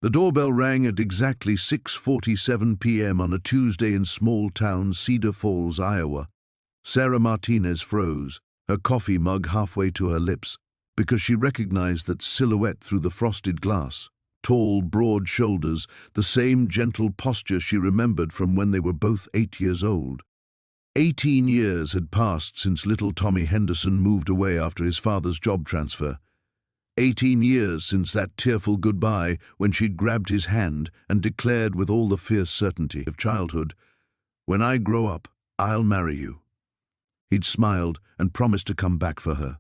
The doorbell rang at exactly 6:47 p.m. on a Tuesday in small-town Cedar Falls, Iowa. Sarah Martinez froze, her coffee mug halfway to her lips, because she recognized that silhouette through the frosted glass. Tall, broad shoulders, the same gentle posture she remembered from when they were both 8 years old. 18 years had passed since little Tommy Henderson moved away after his father's job transfer. 18 years since that tearful goodbye when she'd grabbed his hand and declared with all the fierce certainty of childhood, "When I grow up, I'll marry you." He'd smiled and promised to come back for her.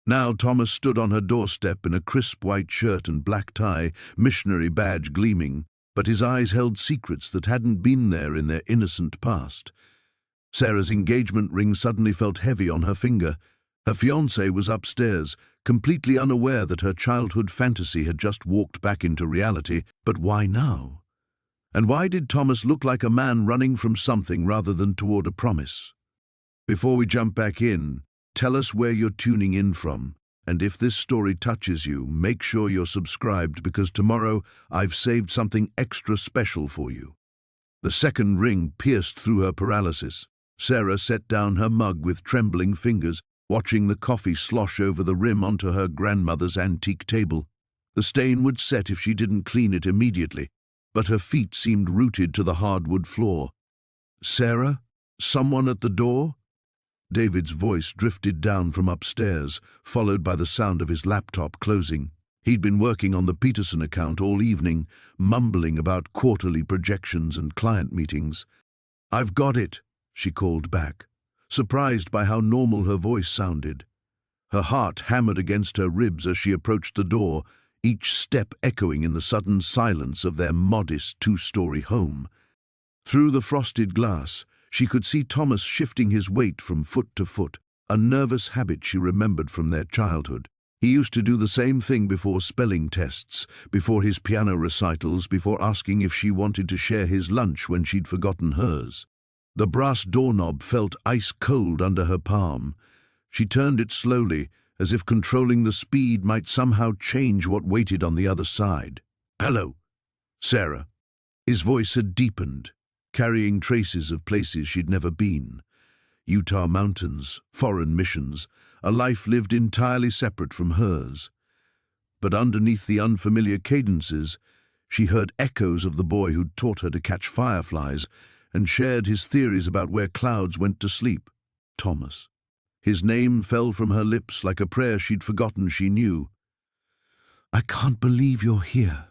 Now Thomas stood on her doorstep in a crisp white shirt and black tie, missionary badge gleaming, but his eyes held secrets that hadn't been there in their innocent past. Sarah's engagement ring suddenly felt heavy on her finger. Her fiancé was upstairs, completely unaware that her childhood fantasy had just walked back into reality. But why now? And why did Thomas look like a man running from something rather than toward a promise? Before we jump back in, tell us where you're tuning in from, and if this story touches you, make sure you're subscribed because tomorrow I've saved something extra special for you. The second ring pierced through her paralysis. Sarah set down her mug with trembling fingers, watching the coffee slosh over the rim onto her grandmother's antique table. The stain would set if she didn't clean it immediately, but her feet seemed rooted to the hardwood floor. "Sarah? Someone at the door?" David's voice drifted down from upstairs, followed by the sound of his laptop closing. He'd been working on the Peterson account all evening, mumbling about quarterly projections and client meetings. "I've got it," she called back, surprised by how normal her voice sounded. Her heart hammered against her ribs as she approached the door, each step echoing in the sudden silence of their modest two-story home. Through the frosted glass, she could see Thomas shifting his weight from foot to foot, a nervous habit she remembered from their childhood. He used to do the same thing before spelling tests, before his piano recitals, before asking if she wanted to share his lunch when she'd forgotten hers. The brass doorknob felt ice-cold under her palm. She turned it slowly, as if controlling the speed might somehow change what waited on the other side. "Hello, Sarah." His voice had deepened, carrying traces of places she'd never been. Utah mountains, foreign missions, a life lived entirely separate from hers. But underneath the unfamiliar cadences, she heard echoes of the boy who'd taught her to catch fireflies and shared his theories about where clouds went to sleep. Thomas. His name fell from her lips like a prayer she'd forgotten she knew. "I can't believe you're here."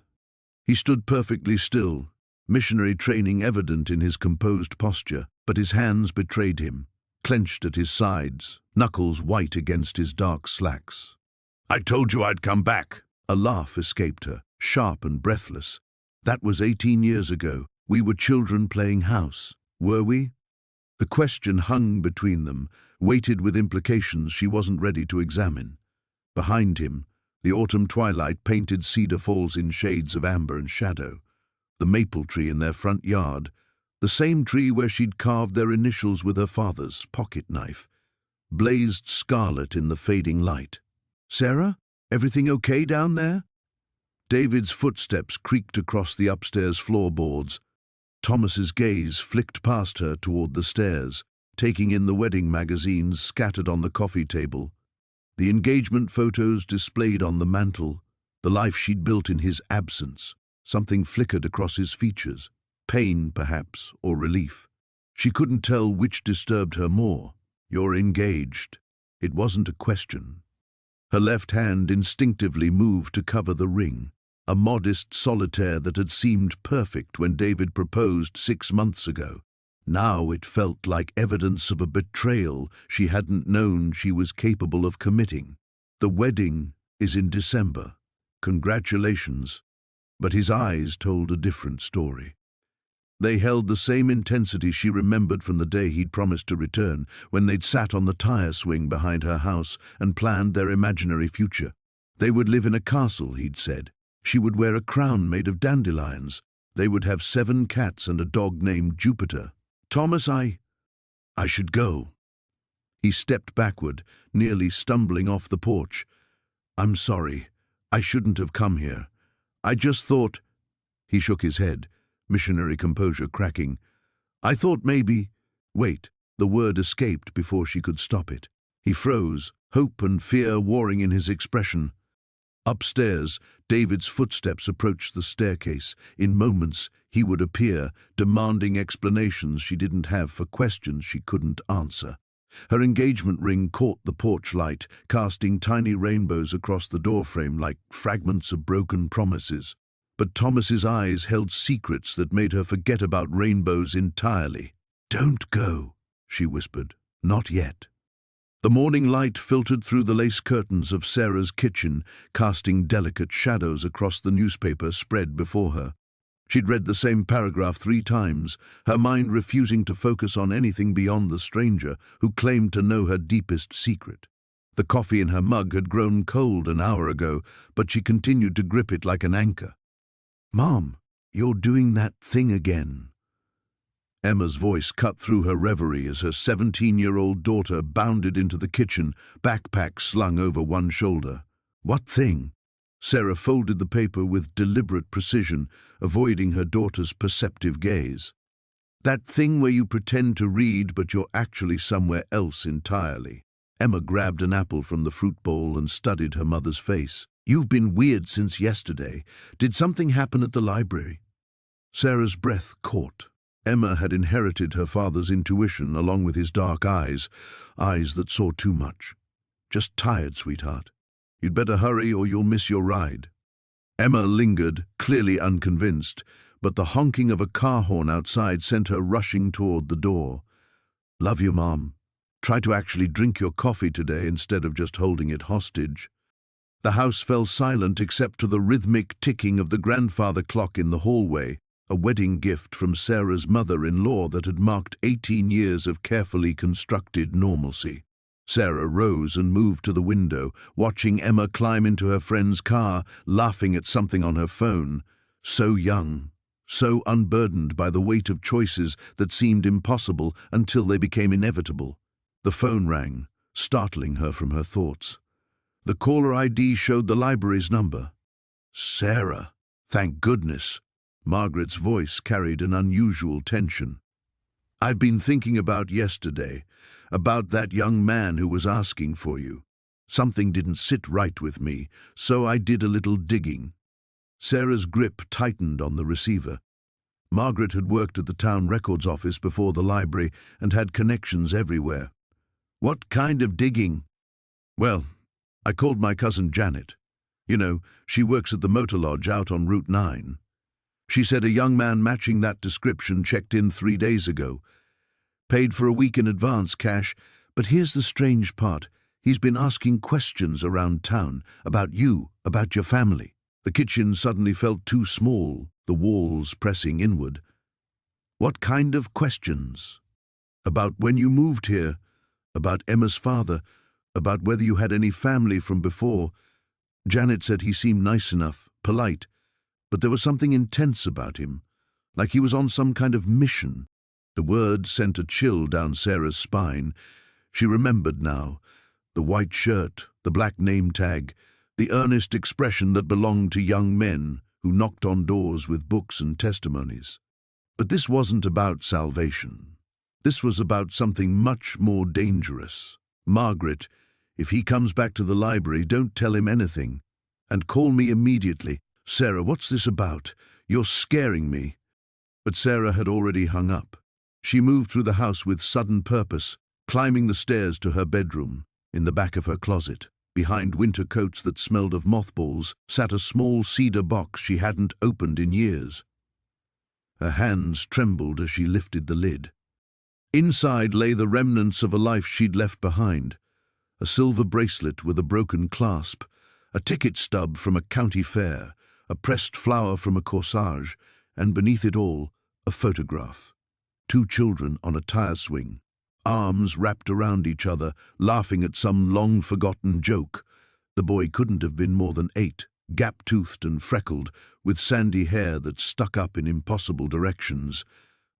He stood perfectly still, missionary training evident in his composed posture, but his hands betrayed him, clenched at his sides, knuckles white against his dark slacks. "I told you I'd come back." A laugh escaped her, sharp and breathless. "That was 18 years ago. We were children playing house, were we?" The question hung between them, weighted with implications she wasn't ready to examine. Behind him, the autumn twilight painted Cedar Falls in shades of amber and shadow. The maple tree in their front yard, the same tree where she'd carved their initials with her father's pocket knife, blazed scarlet in the fading light. "Sarah, everything okay down there?" David's footsteps creaked across the upstairs floorboards. Thomas's gaze flicked past her toward the stairs, taking in the wedding magazines scattered on the coffee table, the engagement photos displayed on the mantel, the life she'd built in his absence. Something flickered across his features, pain, perhaps, or relief. She couldn't tell which disturbed her more. "You're engaged." It wasn't a question. Her left hand instinctively moved to cover the ring, a modest solitaire that had seemed perfect when David proposed 6 months ago. Now it felt like evidence of a betrayal she hadn't known she was capable of committing. "The wedding is in December. Congratulations." But his eyes told a different story. They held the same intensity she remembered from the day he'd promised to return, when they'd sat on the tire swing behind her house and planned their imaginary future. They would live in a castle, he'd said. She would wear a crown made of dandelions. They would have 7 cats and a dog named Jupiter. "Thomas, I should go." He stepped backward, nearly stumbling off the porch. "I'm sorry. I shouldn't have come here. I just thought..." He shook his head, missionary composure cracking. I thought maybe… Wait, the word escaped before she could stop it. He froze, hope and fear warring in his expression. Upstairs, David's footsteps approached the staircase. In moments, he would appear, demanding explanations she didn't have for questions she couldn't answer. Her engagement ring caught the porch light, casting tiny rainbows across the doorframe like fragments of broken promises. But Thomas's eyes held secrets that made her forget about rainbows entirely. Don't go, she whispered. Not yet. The morning light filtered through the lace curtains of Sarah's kitchen, casting delicate shadows across the newspaper spread before her. She'd read the same paragraph 3 times, her mind refusing to focus on anything beyond the stranger who claimed to know her deepest secret. The coffee in her mug had grown cold an hour ago, but she continued to grip it like an anchor. Mom, you're doing that thing again. Emma's voice cut through her reverie as her 17-year-old daughter bounded into the kitchen, backpack slung over one shoulder. What thing? Sarah folded the paper with deliberate precision, avoiding her daughter's perceptive gaze. That thing where you pretend to read but you're actually somewhere else entirely. Emma grabbed an apple from the fruit bowl and studied her mother's face. You've been weird since yesterday. Did something happen at the library? Sarah's breath caught. Emma had inherited her father's intuition along with his dark eyes, eyes that saw too much. Just tired, sweetheart. You'd better hurry or you'll miss your ride. Emma lingered, clearly unconvinced, but the honking of a car horn outside sent her rushing toward the door. Love you, Mom. Try to actually drink your coffee today instead of just holding it hostage. The house fell silent except to the rhythmic ticking of the grandfather clock in the hallway, a wedding gift from Sarah's mother-in-law that had marked 18 years of carefully constructed normalcy. Sarah rose and moved to the window, watching Emma climb into her friend's car, laughing at something on her phone. So young, so unburdened by the weight of choices that seemed impossible until they became inevitable. The phone rang, startling her from her thoughts. The caller ID showed the library's number. Sarah, thank goodness. Margaret's voice carried an unusual tension. I've been thinking about yesterday, about that young man who was asking for you. Something didn't sit right with me, so I did a little digging. Sarah's grip tightened on the receiver. Margaret had worked at the town records office before the library and had connections everywhere. What kind of digging? Well, I called my cousin Janet. You know, she works at the motor lodge out on Route 9. She said a young man matching that description checked in 3 days ago. Paid for a week in advance cash, but here's the strange part. He's been asking questions around town, about you, about your family. The kitchen suddenly felt too small, the walls pressing inward. What kind of questions? About when you moved here, about Emma's father, about whether you had any family from before. Janet said he seemed nice enough, polite, but there was something intense about him, like he was on some kind of mission. The word sent a chill down Sarah's spine. She remembered now. The white shirt, the black name tag, the earnest expression that belonged to young men who knocked on doors with books and testimonies. But this wasn't about salvation. This was about something much more dangerous. Margaret, if he comes back to the library, don't tell him anything. And call me immediately. Sarah, what's this about? You're scaring me. But Sarah had already hung up. She moved through the house with sudden purpose, climbing the stairs to her bedroom. In the back of her closet, behind winter coats that smelled of mothballs, sat a small cedar box she hadn't opened in years. Her hands trembled as she lifted the lid. Inside lay the remnants of a life she'd left behind. A silver bracelet with a broken clasp, a ticket stub from a county fair, a pressed flower from a corsage, and beneath it all, a photograph. 2 children on a tire swing, arms wrapped around each other, laughing at some long-forgotten joke. The boy couldn't have been more than 8, gap-toothed and freckled, with sandy hair that stuck up in impossible directions.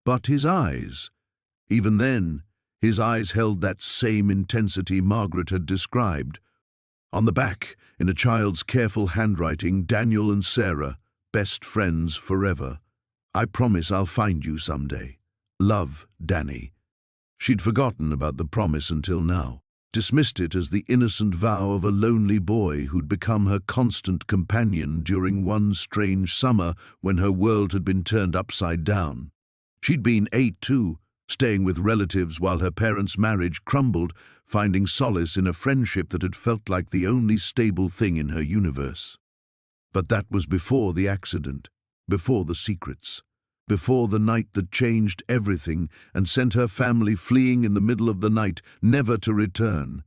But his eyes, even then, his eyes held that same intensity Margaret had described. On the back, in a child's careful handwriting, Daniel and Sarah, best friends forever. I promise I'll find you someday. Love, Danny. She'd forgotten about the promise until now, dismissed it as the innocent vow of a lonely boy who'd become her constant companion during one strange summer when her world had been turned upside down. She'd been 8 too, staying with relatives while her parents' marriage crumbled, finding solace in a friendship that had felt like the only stable thing in her universe. But that was before the accident, before the secrets, before the night that changed everything and sent her family fleeing in the middle of the night, never to return.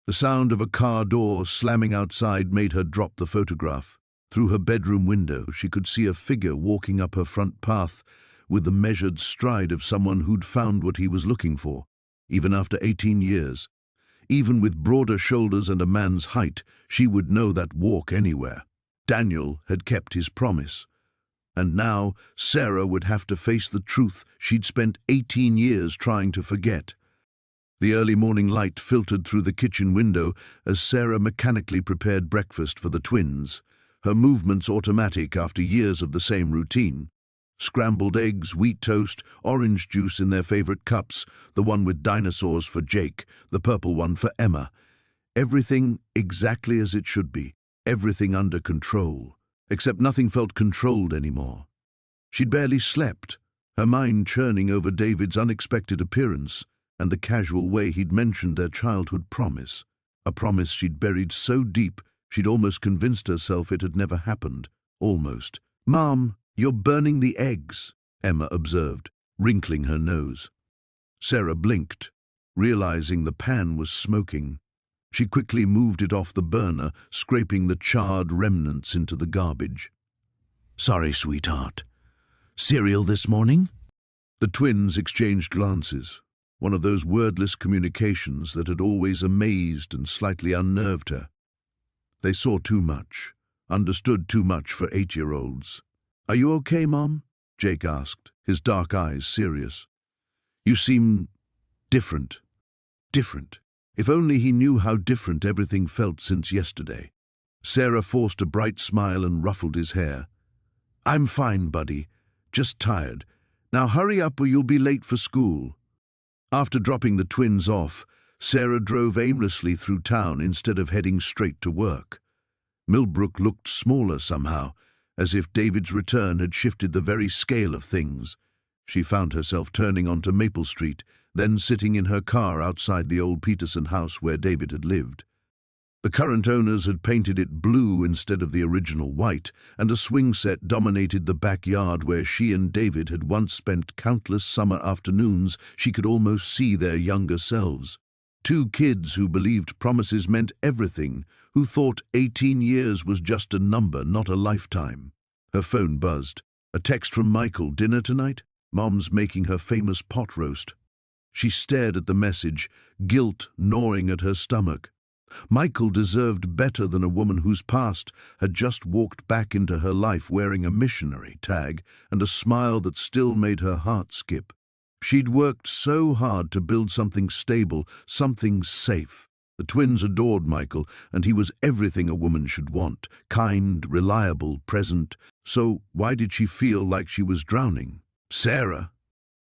The sound of a car door slamming outside made her drop the photograph. Through her bedroom window, she could see a figure walking up her front path with the measured stride of someone who'd found what he was looking for, even after 18 years. Even with broader shoulders and a man's height, she would know that walk anywhere. Daniel had kept his promise. And now Sarah would have to face the truth she'd spent 18 years trying to forget. The early morning light filtered through the kitchen window as Sarah mechanically prepared breakfast for the twins, her movements automatic after years of the same routine. Scrambled eggs, wheat toast, orange juice in their favorite cups, the one with dinosaurs for Jake, the purple one for Emma. Everything exactly as it should be, everything under control. Except nothing felt controlled anymore. She'd barely slept, her mind churning over David's unexpected appearance and the casual way he'd mentioned their childhood promise, a promise she'd buried so deep she'd almost convinced herself it had never happened, almost. "Mom, you're burning the eggs," Emma observed, wrinkling her nose. Sarah blinked, realizing the pan was smoking. She quickly moved it off the burner, scraping the charred remnants into the garbage. "Sorry, sweetheart. Cereal this morning?" The twins exchanged glances, one of those wordless communications that had always amazed and slightly unnerved her. They saw too much, understood too much for 8-year-olds. "Are you okay, Mom?" Jake asked, his dark eyes serious. "You seem different. Different." If only he knew how different everything felt since yesterday. Sarah forced a bright smile and ruffled his hair. "I'm fine, buddy. Just tired. Now hurry up or you'll be late for school." After dropping the twins off, Sarah drove aimlessly through town instead of heading straight to work. Millbrook looked smaller somehow, as if David's return had shifted the very scale of things. She found herself turning onto Maple Street, then sitting in her car outside the old Peterson house where David had lived. The current owners had painted it blue instead of the original white, and a swing set dominated the backyard where she and David had once spent countless summer afternoons. She could almost see their younger selves. 2 kids who believed promises meant everything, who thought 18 years was just a number, not a lifetime. Her phone buzzed. A text from Michael. "Dinner tonight? Mom's making her famous pot roast." She stared at the message, guilt gnawing at her stomach. Michael deserved better than a woman whose past had just walked back into her life wearing a missionary tag and a smile that still made her heart skip. She'd worked so hard to build something stable, something safe. The twins adored Michael, and he was everything a woman should want, kind, reliable, present. So why did she feel like she was drowning? Sarah?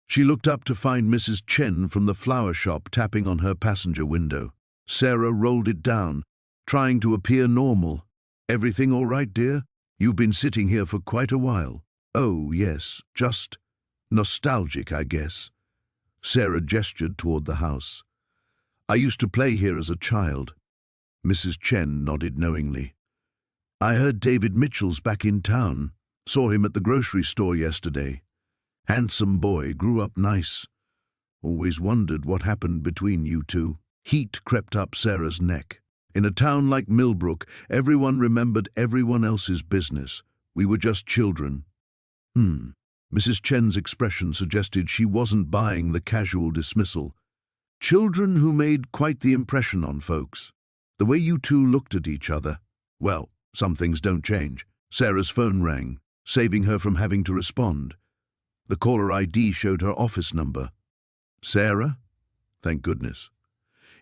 She looked up to find Mrs. Chen from the flower shop tapping on her passenger window. Sarah rolled it down, trying to appear normal. "Everything all right, dear? You've been sitting here for quite a while." "Oh, yes, just nostalgic, I guess." Sarah gestured toward the house. "I used to play here as a child." Mrs. Chen nodded knowingly. "I heard David Mitchell's back in town. Saw him at the grocery store yesterday. Handsome boy, grew up nice. Always wondered what happened between you two." Heat crept up Sarah's neck. In a town like Millbrook, everyone remembered everyone else's business. We were just children. Mrs. Chen's expression suggested she wasn't buying the casual dismissal. "Children who made quite the impression on folks. The way you two looked at each other. Well, some things don't change." Sarah's phone rang, saving her from having to respond. The caller ID showed her office number. "Sarah?" Thank goodness.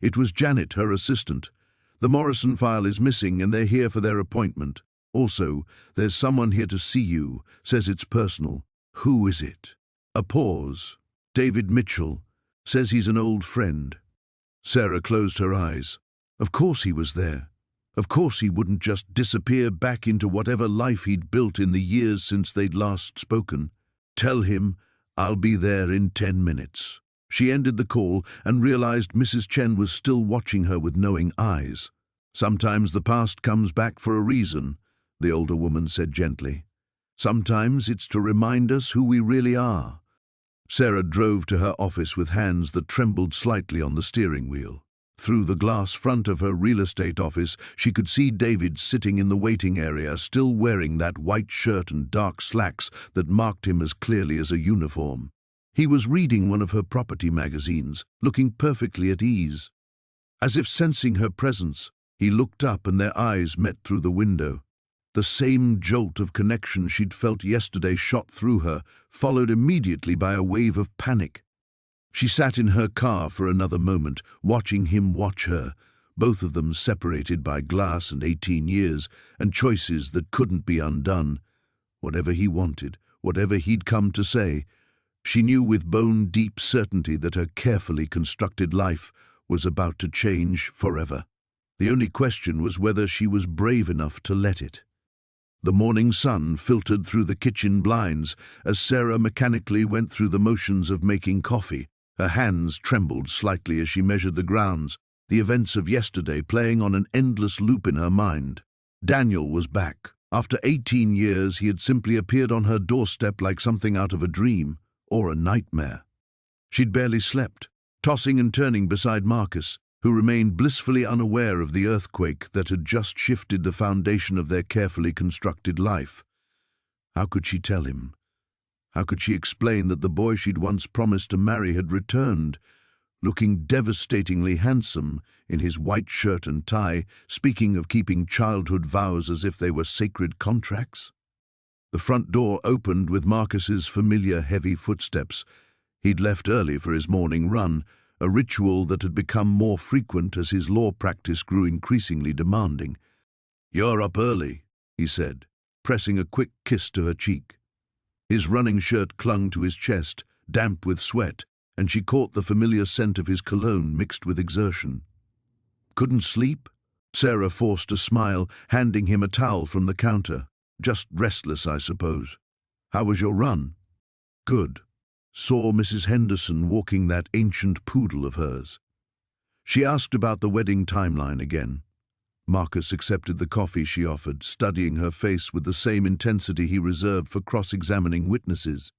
It was Janet, her assistant. "The Morrison file is missing and they're here for their appointment." Also, there's someone here to see you, says it's personal. Who is it? A pause. David Mitchell. Says he's an old friend. Sarah closed her eyes. Of course he was there. Of course he wouldn't just disappear back into whatever life he'd built in the years since they'd last spoken. Tell him I'll be there in 10 minutes. She ended the call and realized Mrs. Chen was still watching her with knowing eyes. Sometimes the past comes back for a reason, the older woman said gently. Sometimes it's to remind us who we really are. Sarah drove to her office with hands that trembled slightly on the steering wheel. Through the glass front of her real estate office, she could see David sitting in the waiting area, still wearing that white shirt and dark slacks that marked him as clearly as a uniform. He was reading one of her property magazines, looking perfectly at ease. As if sensing her presence, he looked up and their eyes met through the window. The same jolt of connection she'd felt yesterday shot through her, followed immediately by a wave of panic. She sat in her car for another moment, watching him watch her, both of them separated by glass and 18 years, and choices that couldn't be undone. Whatever he wanted, whatever he'd come to say, she knew with bone-deep certainty that her carefully constructed life was about to change forever. The only question was whether she was brave enough to let it. The morning sun filtered through the kitchen blinds as Sarah mechanically went through the motions of making coffee. Her hands trembled slightly as she measured the grounds, the events of yesterday playing on an endless loop in her mind. Daniel was back. After 18 years, he had simply appeared on her doorstep like something out of a dream or a nightmare. She'd barely slept, tossing and turning beside Marcus, who remained blissfully unaware of the earthquake that had just shifted the foundation of their carefully constructed life. How could she tell him? How could she explain that the boy she'd once promised to marry had returned, looking devastatingly handsome in his white shirt and tie, speaking of keeping childhood vows as if they were sacred contracts? The front door opened with Marcus's familiar heavy footsteps. He'd left early for his morning run, a ritual that had become more frequent as his law practice grew increasingly demanding. "You're up early," he said, pressing a quick kiss to her cheek. His running shirt clung to his chest, damp with sweat, and she caught the familiar scent of his cologne mixed with exertion. "Couldn't sleep?" Sarah forced a smile, handing him a towel from the counter. "Just restless, I suppose. How was your run?" "Good." Saw Mrs. Henderson walking that ancient poodle of hers. She asked about the wedding timeline again. Marcus accepted the coffee she offered, studying her face with the same intensity he reserved for cross-examining witnesses.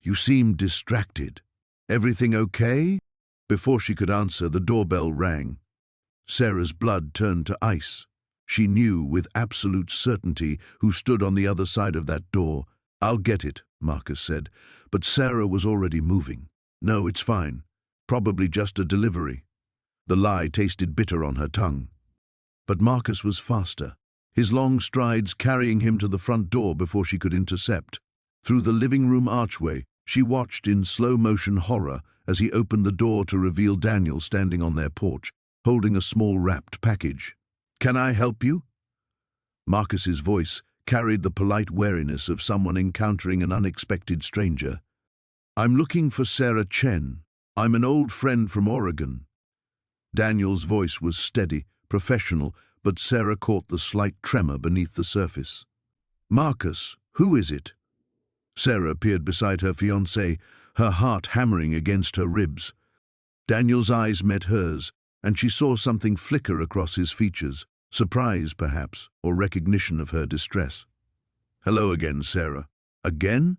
"You seem distracted. Everything okay?" Before she could answer, the doorbell rang. Sarah's blood turned to ice. She knew with absolute certainty who stood on the other side of that door. "I'll get it," Marcus said, but Sarah was already moving. "No, it's fine. Probably just a delivery." The lie tasted bitter on her tongue. But Marcus was faster, his long strides carrying him to the front door before she could intercept. Through the living room archway, she watched in slow-motion horror as he opened the door to reveal Daniel standing on their porch, holding a small wrapped package. "Can I help you?" Marcus's voice carried the polite wariness of someone encountering an unexpected stranger. "I'm looking for Sarah Chen. I'm an old friend from Oregon." Daniel's voice was steady, professional, but Sarah caught the slight tremor beneath the surface. "Marcus, who is it?" Sarah appeared beside her fiancé, her heart hammering against her ribs. Daniel's eyes met hers, and she saw something flicker across his features, surprise perhaps, or recognition of her distress. "Hello again, Sarah." "Again?"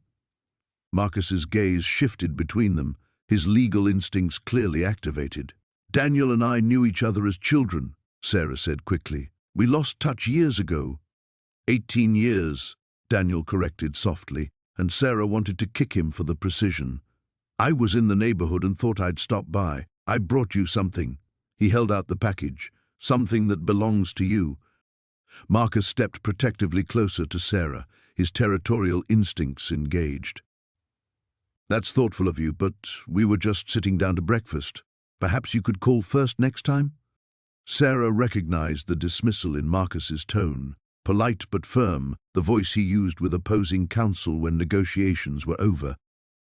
Marcus's gaze shifted between them, his legal instincts clearly activated. "Daniel and I knew each other as children," Sarah said quickly. "We lost touch years ago." 18 years, Daniel corrected softly, and Sarah wanted to kick him for the precision. "I was in the neighborhood and thought I'd stop by. I brought you something." He held out the package. "Something that belongs to you." Marcus stepped protectively closer to Sarah, his territorial instincts engaged. "That's thoughtful of you, but we were just sitting down to breakfast. Perhaps you could call first next time?" Sarah recognized the dismissal in Marcus's tone. polite but firm, the voice he used with opposing counsel when negotiations were over.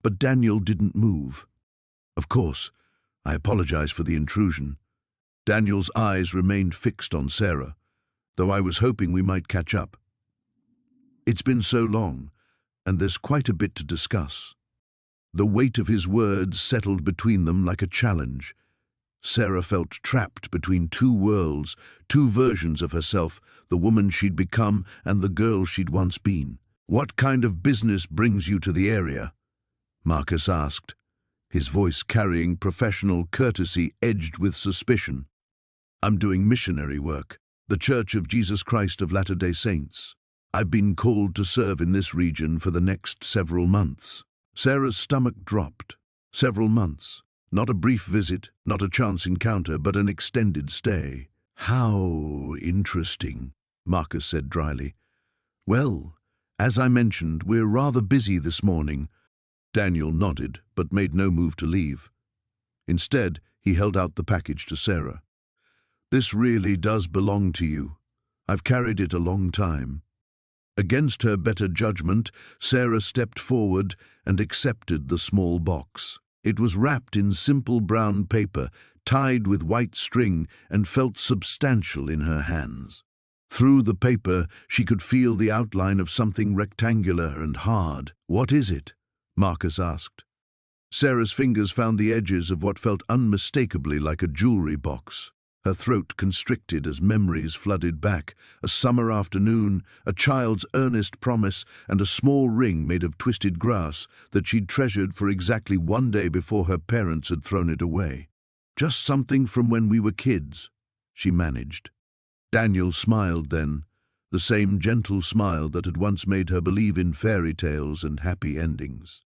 But Daniel didn't move. "Of course, I apologize for the intrusion." Daniel's eyes remained fixed on Sarah, though I was hoping we might catch up. "It's been so long, and there's quite a bit to discuss." The weight of his words settled between them like a challenge. Sarah felt trapped between two worlds, two versions of herself, the woman she'd become and the girl she'd once been. "What kind of business brings you to the area?" Marcus asked, his voice carrying professional courtesy edged with suspicion. "I'm doing missionary work, the Church of Jesus Christ of Latter-day Saints. I've been called to serve in this region for the next several months." Sarah's stomach dropped. Several months. Not a brief visit, not a chance encounter, but an extended stay. "How interesting," Marcus said dryly. "Well, as I mentioned, we're rather busy this morning." Daniel nodded, but made no move to leave. Instead, he held out the package to Sarah. "This really does belong to you. I've carried it a long time." Against her better judgment, Sarah stepped forward and accepted the small box. It was wrapped in simple brown paper, tied with white string, and felt substantial in her hands. Through the paper, she could feel the outline of something rectangular and hard. "What is it?" Marcus asked. Sarah's fingers found the edges of what felt unmistakably like a jewelry box. Her throat constricted as memories flooded back. A summer afternoon, a child's earnest promise, and a small ring made of twisted grass that she'd treasured for exactly 1 day before her parents had thrown it away. "Just something from when we were kids," she managed. Daniel smiled then, the same gentle smile that had once made her believe in fairy tales and happy endings.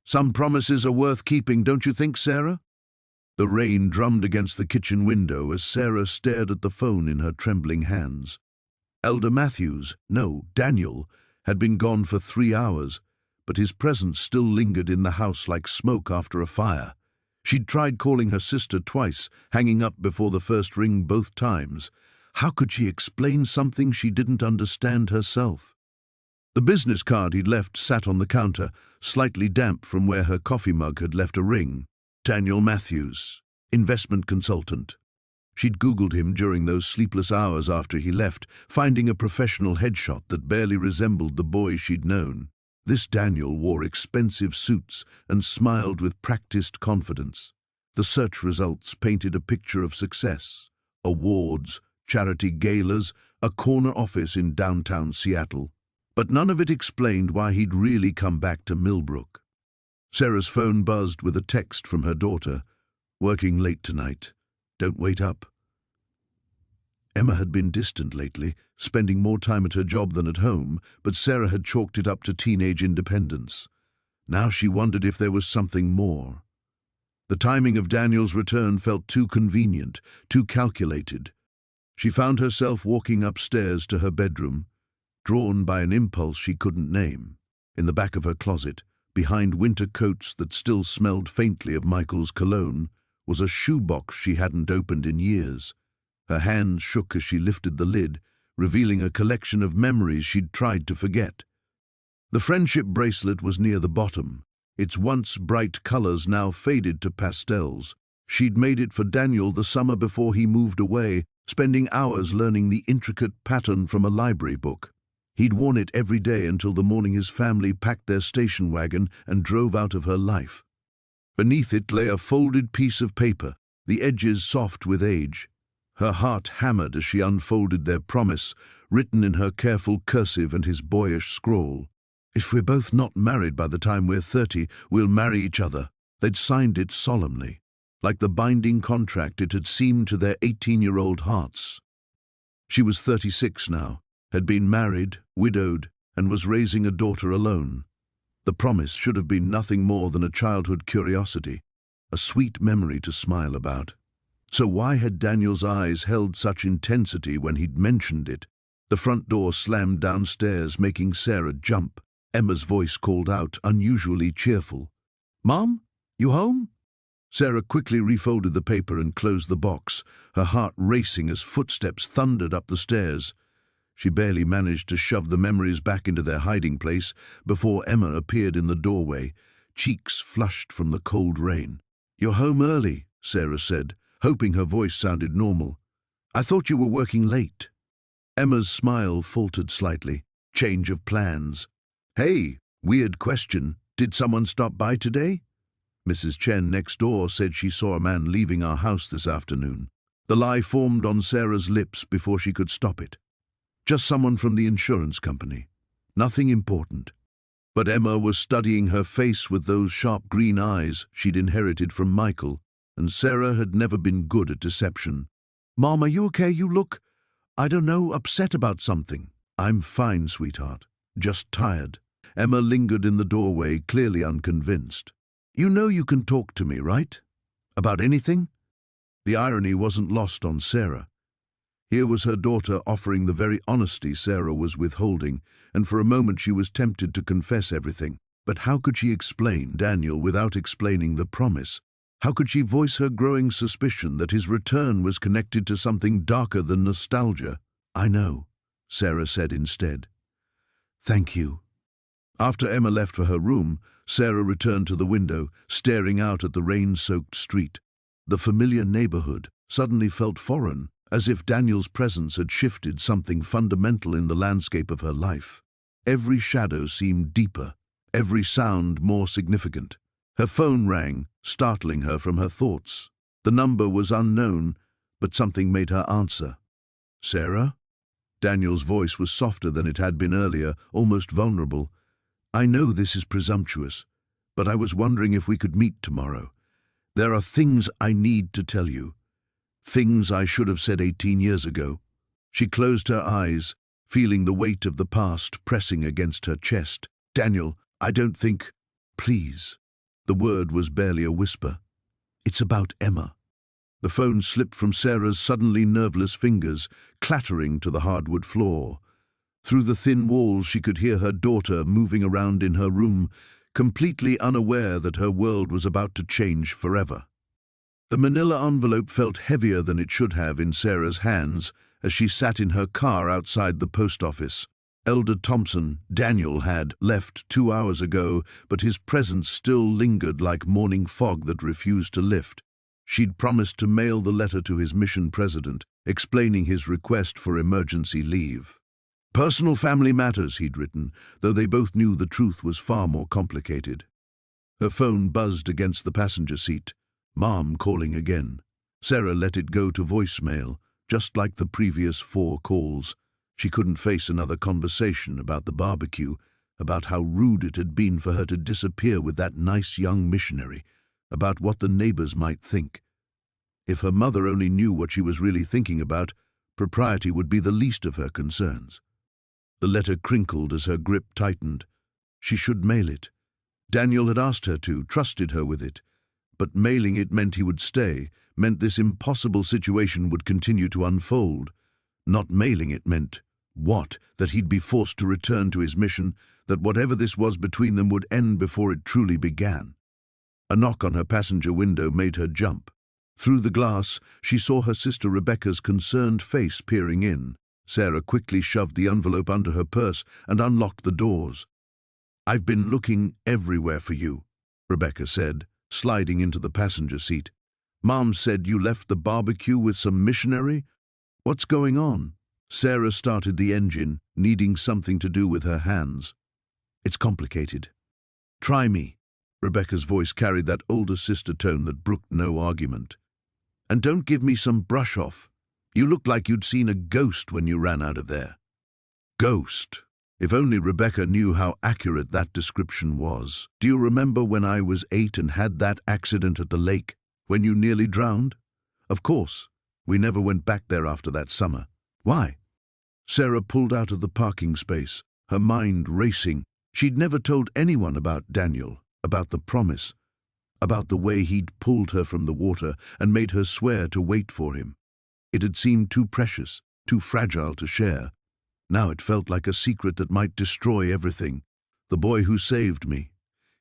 "Some promises are worth keeping, don't you think, Sarah?" The rain drummed against the kitchen window as Sarah stared at the phone in her trembling hands. Elder Matthews, no, Daniel, had been gone for 3 hours, but his presence still lingered in the house like smoke after a fire. She'd tried calling her sister twice, hanging up before the first ring both times. How could she explain something she didn't understand herself? The business card he'd left sat on the counter, slightly damp from where her coffee mug had left a ring. Daniel Matthews, investment consultant. She'd Googled him during those sleepless hours after he left, finding a professional headshot that barely resembled the boy she'd known. This Daniel wore expensive suits and smiled with practiced confidence. The search results painted a picture of success. Awards, charity galas, a corner office in downtown Seattle. But none of it explained why he'd really come back to Millbrook. Sarah's phone buzzed with a text from her daughter. "Working late tonight. Don't wait up." Emma had been distant lately, spending more time at her job than at home, but Sarah had chalked it up to teenage independence. Now she wondered if there was something more. The timing of Daniel's return felt too convenient, too calculated. She found herself walking upstairs to her bedroom, drawn by an impulse she couldn't name. In the back of her closet, behind winter coats that still smelled faintly of Michael's cologne, was a shoebox she hadn't opened in years. Her hands shook as she lifted the lid, revealing a collection of memories she'd tried to forget. The friendship bracelet was near the bottom, its once bright colors now faded to pastels. She'd made it for Daniel the summer before he moved away, spending hours learning the intricate pattern from a library book. He'd worn it every day until the morning his family packed their station wagon and drove out of her life. Beneath it lay a folded piece of paper, the edges soft with age. Her heart hammered as she unfolded their promise, written in her careful cursive and his boyish scrawl. "If we're both not married by the time we're 30, we'll marry each other." They'd signed it solemnly, like the binding contract it had seemed to their 18-year-old hearts. She was 36 now, had been married, widowed, and was raising a daughter alone. The promise should have been nothing more than a childhood curiosity, a sweet memory to smile about. So why had Daniel's eyes held such intensity when he'd mentioned it? The front door slammed downstairs, making Sarah jump. Emma's voice called out, unusually cheerful. "Mom, you home?" Sarah quickly refolded the paper and closed the box, her heart racing as footsteps thundered up the stairs. She barely managed to shove the memories back into their hiding place before Emma appeared in the doorway, cheeks flushed from the cold rain. "You're home early," Sarah said, hoping her voice sounded normal. "I thought you were working late." Emma's smile faltered slightly. Change of plans. "Hey, weird question. Did someone stop by today?" Mrs. Chen next door said she saw a man leaving our house this afternoon. The lie formed on Sarah's lips before she could stop it. Just someone from the insurance company. Nothing important. But Emma was studying her face with those sharp green eyes she'd inherited from Michael, and Sarah had never been good at deception. "Mom, are you okay? You look, I don't know, upset about something." "I'm fine, sweetheart. Just tired." Emma lingered in the doorway, clearly unconvinced. "You know you can talk to me, right? About anything?" The irony wasn't lost on Sarah. Here was her daughter offering the very honesty Sarah was withholding, and for a moment she was tempted to confess everything. But how could she explain Daniel without explaining the promise? How could she voice her growing suspicion that his return was connected to something darker than nostalgia? "I know," Sarah said instead. "Thank you." After Emma left for her room, Sarah returned to the window, staring out at the rain-soaked street. The familiar neighborhood suddenly felt foreign, as if Daniel's presence had shifted something fundamental in the landscape of her life. Every shadow seemed deeper, every sound more significant. Her phone rang, startling her from her thoughts. The number was unknown, but something made her answer. "Sarah?" Daniel's voice was softer than it had been earlier, almost vulnerable. "I know this is presumptuous, but I was wondering if we could meet tomorrow. There are things I need to tell you. Things I should have said 18 years ago." She closed her eyes, feeling the weight of the past pressing against her chest. "Daniel, I don't think—" "Please." The word was barely a whisper. "It's about Emma." The phone slipped from Sarah's suddenly nerveless fingers, clattering to the hardwood floor. Through the thin walls she could hear her daughter moving around in her room, completely unaware that her world was about to change forever. The manila envelope felt heavier than it should have in Sarah's hands as she sat in her car outside the post office. Elder Thompson, Daniel, had left 2 hours ago, but his presence still lingered like morning fog that refused to lift. She'd promised to mail the letter to his mission president, explaining his request for emergency leave. "Personal family matters," he'd written, though they both knew the truth was far more complicated. Her phone buzzed against the passenger seat. Mom calling again. Sarah let it go to voicemail, just like the previous 4 calls. She couldn't face another conversation about the barbecue, about how rude it had been for her to disappear with that nice young missionary, about what the neighbors might think. If her mother only knew what she was really thinking about, propriety would be the least of her concerns. The letter crinkled as her grip tightened. She should mail it. Daniel had asked her to, trusted her with it. But mailing it meant he would stay, meant this impossible situation would continue to unfold. Not mailing it meant, what? That he'd be forced to return to his mission, that whatever this was between them would end before it truly began. A knock on her passenger window made her jump. Through the glass, she saw her sister Rebecca's concerned face peering in. Sarah quickly shoved the envelope under her purse and unlocked the doors. "I've been looking everywhere for you," Rebecca said, sliding into the passenger seat. "Mom said you left the barbecue with some missionary? What's going on?" Sarah started the engine, needing something to do with her hands. "It's complicated. Try me." Rebecca's voice carried that older sister tone that brooked no argument. "And don't give me some brush off. You looked like you'd seen a ghost when you ran out of there." Ghost. If only Rebecca knew how accurate that description was. "Do you remember when I was 8 and had that accident at the lake, when you nearly drowned? Of course. We never went back there after that summer. Why?" Sarah pulled out of the parking space, her mind racing. She'd never told anyone about Daniel, about the promise, about the way he'd pulled her from the water and made her swear to wait for him. It had seemed too precious, too fragile to share. Now it felt like a secret that might destroy everything. "The boy who saved me.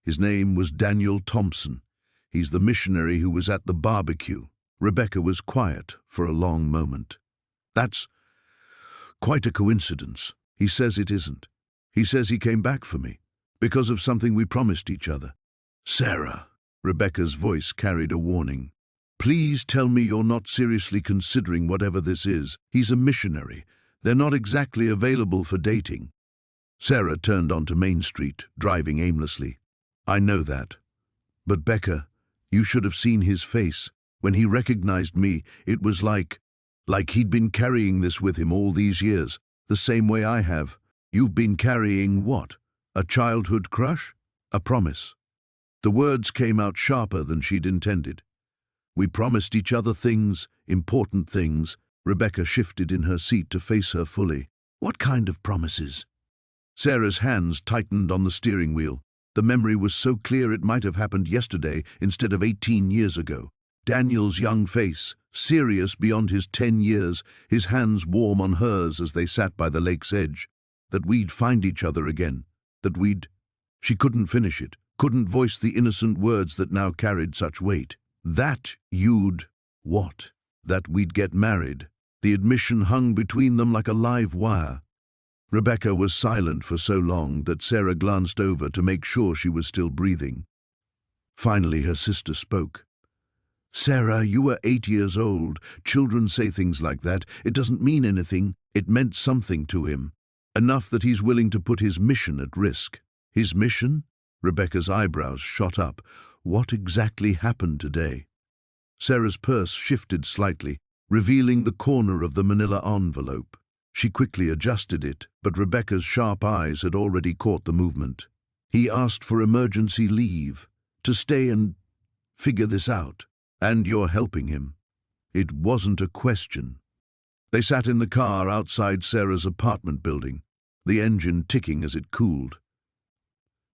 His name was Daniel Thompson. He's the missionary who was at the barbecue." Rebecca was quiet for a long moment. "That's Quite a coincidence. He says it isn't. He says he came back for me, because of something we promised each other. Sarah, Rebecca's voice carried a warning. Please tell me you're not seriously considering whatever this is. He's a missionary. They're not exactly available for dating. Sarah turned onto Main Street, driving aimlessly. I know that. But Becca, you should have seen his face. When he recognized me, it was like he'd been carrying this with him all these years, the same way I have. You've been carrying what? A childhood crush? A promise. The words came out sharper than she'd intended. We promised each other things, important things. Rebecca shifted in her seat to face her fully. What kind of promises? Sarah's hands tightened on the steering wheel. The memory was so clear it might have happened yesterday instead of 18 years ago. Daniel's young face, serious beyond his 10 years, his hands warm on hers as they sat by the lake's edge. That we'd find each other again. She couldn't finish it, couldn't voice the innocent words that now carried such weight. That what? That we'd get married. The admission hung between them like a live wire. Rebecca was silent for so long that Sarah glanced over to make sure she was still breathing. Finally, her sister spoke. Sarah, you were 8 years old. Children say things like that. It doesn't mean anything. It meant something to him. Enough that he's willing to put his mission at risk. His mission? Rebecca's eyebrows shot up. What exactly happened today? Sarah's purse shifted slightly, revealing the corner of the manila envelope. She quickly adjusted it, but Rebecca's sharp eyes had already caught the movement. He asked for emergency leave, to stay and figure this out. And you're helping him. It wasn't a question. They sat in the car outside Sarah's apartment building, the engine ticking as it cooled.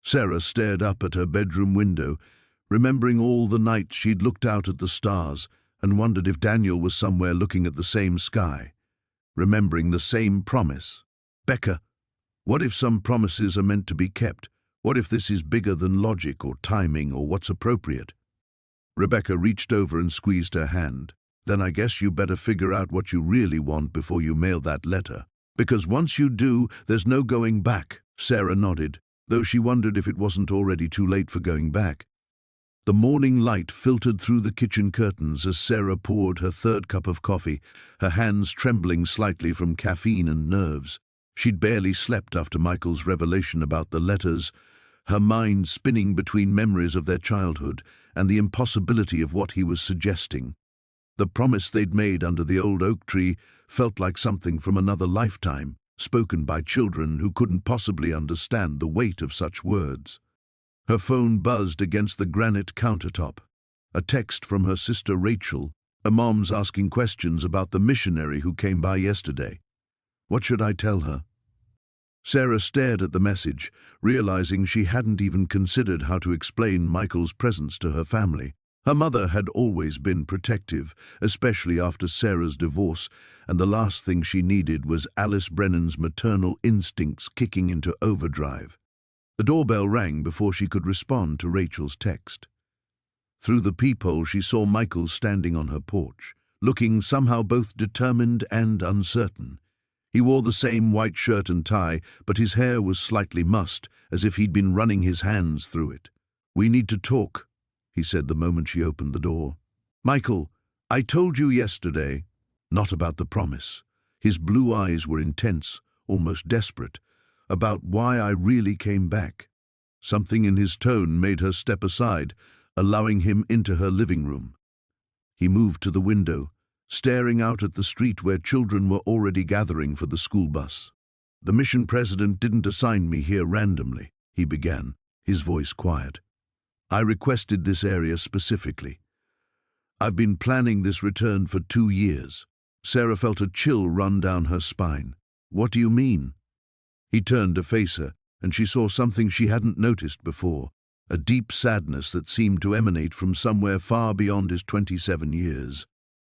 Sarah stared up at her bedroom window, remembering all the nights she'd looked out at the stars and wondered if Daniel was somewhere looking at the same sky, remembering the same promise. Becca, what if some promises are meant to be kept? What if this is bigger than logic or timing or what's appropriate? Rebecca reached over and squeezed her hand. Then I guess you better figure out what you really want before you mail that letter. Because once you do, there's no going back. Sarah nodded, though she wondered if it wasn't already too late for going back. The morning light filtered through the kitchen curtains as Sarah poured her third cup of coffee, her hands trembling slightly from caffeine and nerves. She'd barely slept after Michael's revelation about the letters, her mind spinning between memories of their childhood and the impossibility of what he was suggesting. The promise they'd made under the old oak tree felt like something from another lifetime, spoken by children who couldn't possibly understand the weight of such words. Her phone buzzed against the granite countertop. A text from her sister Rachel, her mom's asking questions about the missionary who came by yesterday. What should I tell her? Sarah stared at the message, realizing she hadn't even considered how to explain Michael's presence to her family. Her mother had always been protective, especially after Sarah's divorce, and the last thing she needed was Alice Brennan's maternal instincts kicking into overdrive. The doorbell rang before she could respond to Rachel's text. Through the peephole she saw Michael standing on her porch, looking somehow both determined and uncertain. He wore the same white shirt and tie, but his hair was slightly mussed, as if he'd been running his hands through it. "We need to talk," he said the moment she opened the door. "Michael, I told you yesterday." Not about the promise. His blue eyes were intense, almost desperate. "About why I really came back." Something in his tone made her step aside, allowing him into her living room. He moved to the window, staring out at the street where children were already gathering for the school bus. "The mission president didn't assign me here randomly," he began, his voice quiet. "I requested this area specifically. I've been planning this return for 2 years." Sarah felt a chill run down her spine. "What do you mean?" He turned to face her, and she saw something she hadn't noticed before, a deep sadness that seemed to emanate from somewhere far beyond his 27 years.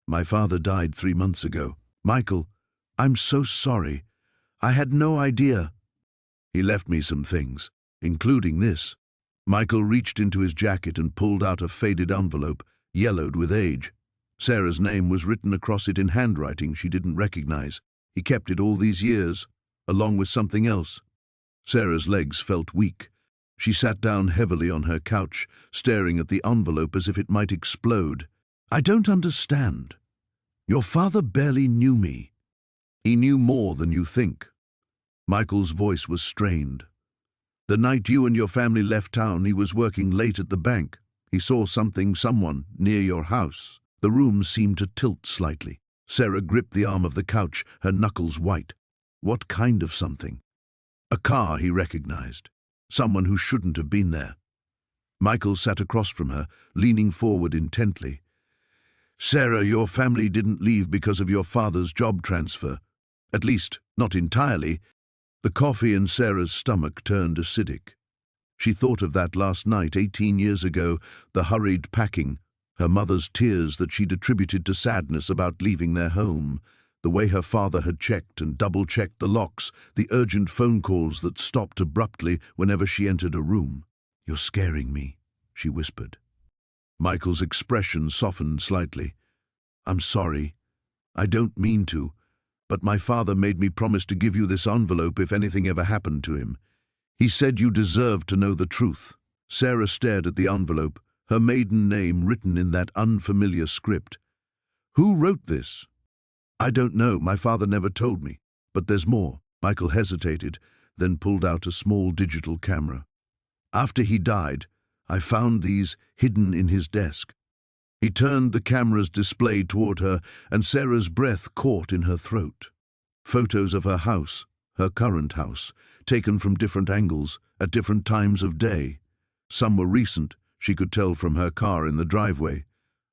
"My father died 3 months ago. Michael, I'm so sorry. I had no idea." "He left me some things, including this." Michael reached into his jacket and pulled out a faded envelope, yellowed with age. Sarah's name was written across it in handwriting she didn't recognize. He kept it all these years, along with something else. Sarah's legs felt weak. She sat down heavily on her couch, staring at the envelope as if it might explode. I don't understand. Your father barely knew me. He knew more than you think. Michael's voice was strained. The night you and your family left town, he was working late at the bank. He saw someone, near your house. The room seemed to tilt slightly. Sarah gripped the arm of the couch, her knuckles white. What kind of something? A car he recognized. Someone who shouldn't have been there. Michael sat across from her, leaning forward intently. Sarah, your family didn't leave because of your father's job transfer. At least, not entirely. The coffee in Sarah's stomach turned acidic. She thought of that last night, 18 years ago, the hurried packing, her mother's tears that she'd attributed to sadness about leaving their home, the way her father had checked and double-checked the locks, the urgent phone calls that stopped abruptly whenever she entered a room. You're scaring me, she whispered. Michael's expression softened slightly. I'm sorry. I don't mean to, but my father made me promise to give you this envelope if anything ever happened to him. He said you deserved to know the truth. Sarah stared at the envelope, her maiden name written in that unfamiliar script. Who wrote this? I don't know, my father never told me. But there's more. Michael hesitated, then pulled out a small digital camera. After he died, I found these hidden in his desk. He turned the camera's display toward her, and Sarah's breath caught in her throat. Photos of her house, her current house, taken from different angles, at different times of day. Some were recent, she could tell from her car in the driveway.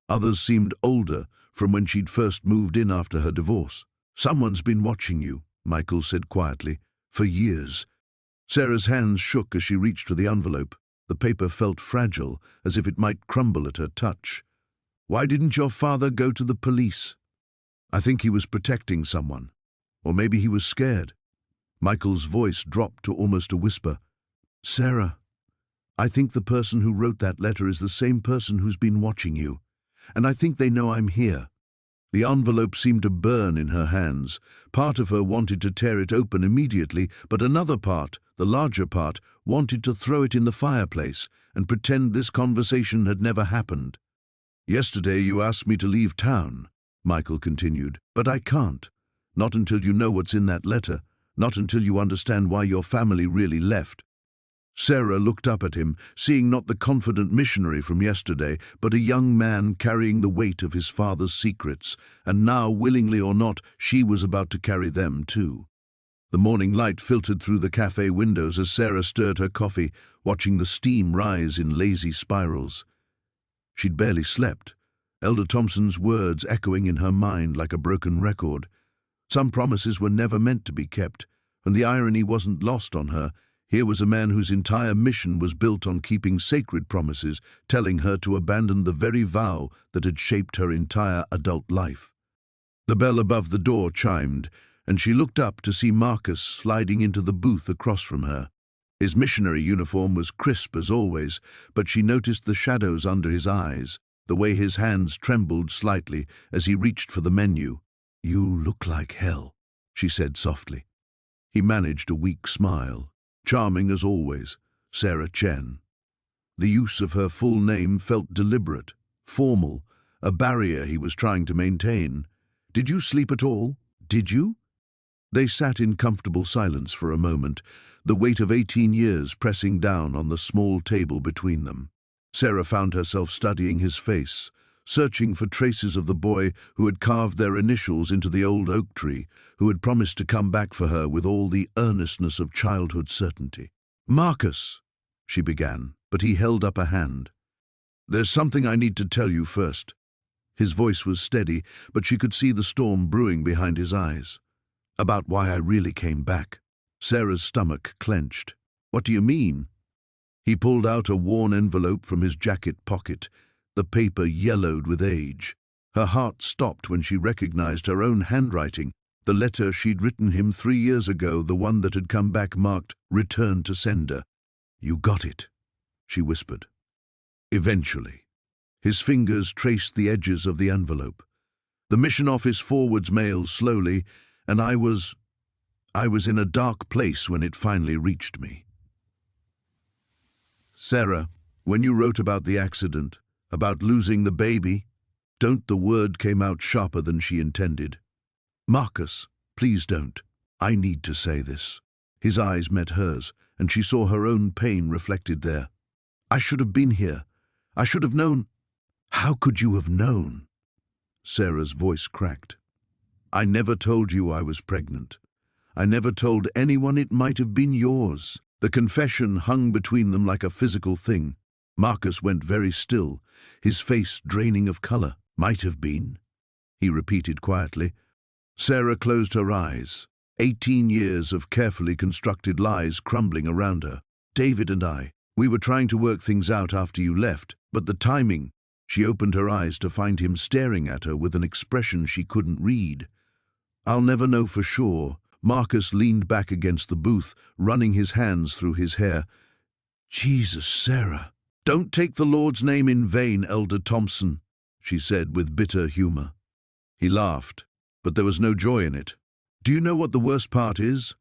Others seemed older, from when she'd first moved in after her divorce. Someone's been watching you, Michael said quietly, for years. Sarah's hands shook as she reached for the envelope. The paper felt fragile, as if it might crumble at her touch. Why didn't your father go to the police? I think he was protecting someone. Or maybe he was scared. Michael's voice dropped to almost a whisper. Sarah, I think the person who wrote that letter is the same person who's been watching you. And I think they know I'm here. The envelope seemed to burn in her hands. Part of her wanted to tear it open immediately, but another part, the larger part, wanted to throw it in the fireplace and pretend this conversation had never happened. Yesterday you asked me to leave town, Michael continued, but I can't. Not until you know what's in that letter, not until you understand why your family really left. Sarah looked up at him, seeing not the confident missionary from yesterday, but a young man carrying the weight of his father's secrets, and now, willingly or not, she was about to carry them too. The morning light filtered through the cafe windows as Sarah stirred her coffee, watching the steam rise in lazy spirals. She'd barely slept, Elder Thompson's words echoing in her mind like a broken record. Some promises were never meant to be kept, and the irony wasn't lost on her. Here was a man whose entire mission was built on keeping sacred promises, telling her to abandon the very vow that had shaped her entire adult life. The bell above the door chimed, and she looked up to see Marcus sliding into the booth across from her. His missionary uniform was crisp as always, but she noticed the shadows under his eyes, the way his hands trembled slightly as he reached for the menu. You look like hell, she said softly. He managed a weak smile. Charming as always, Sarah Chen. The use of her full name felt deliberate, formal, a barrier he was trying to maintain. Did you sleep at all? Did you? They sat in comfortable silence for a moment, the weight of 18 years pressing down on the small table between them. Sarah found herself studying his face, searching for traces of the boy who had carved their initials into the old oak tree, who had promised to come back for her with all the earnestness of childhood certainty. Marcus, she began, but he held up a hand. There's something I need to tell you first. His voice was steady, but she could see the storm brewing behind his eyes. About why I really came back. Sarah's stomach clenched. What do you mean? He pulled out a worn envelope from his jacket pocket. The paper yellowed with age. Her heart stopped when she recognized her own handwriting, the letter she'd written him 3 years ago, the one that had come back marked "Return to Sender." You got it, she whispered. Eventually. His fingers traced the edges of the envelope. The mission office forwards mail slowly, and I was in a dark place when it finally reached me. Sarah, when you wrote about the accident, about losing the baby, don't. The word came out sharper than she intended. Marcus, please don't. I need to say this. His eyes met hers, and she saw her own pain reflected there. I should have been here. I should have known. How could you have known? Sarah's voice cracked. I never told you I was pregnant. I never told anyone it might have been yours. The confession hung between them like a physical thing. Marcus went very still, his face draining of color. Might have been, he repeated quietly. Sarah closed her eyes. 18 years of carefully constructed lies crumbling around her. David and we were trying to work things out after you left, but the timing. She opened her eyes to find him staring at her with an expression she couldn't read. I'll never know for sure. Marcus leaned back against the booth, running his hands through his hair. Jesus, Sarah. Don't take the Lord's name in vain, Elder Thompson, she said with bitter humor. He laughed, but there was no joy in it. Do you know what the worst part is?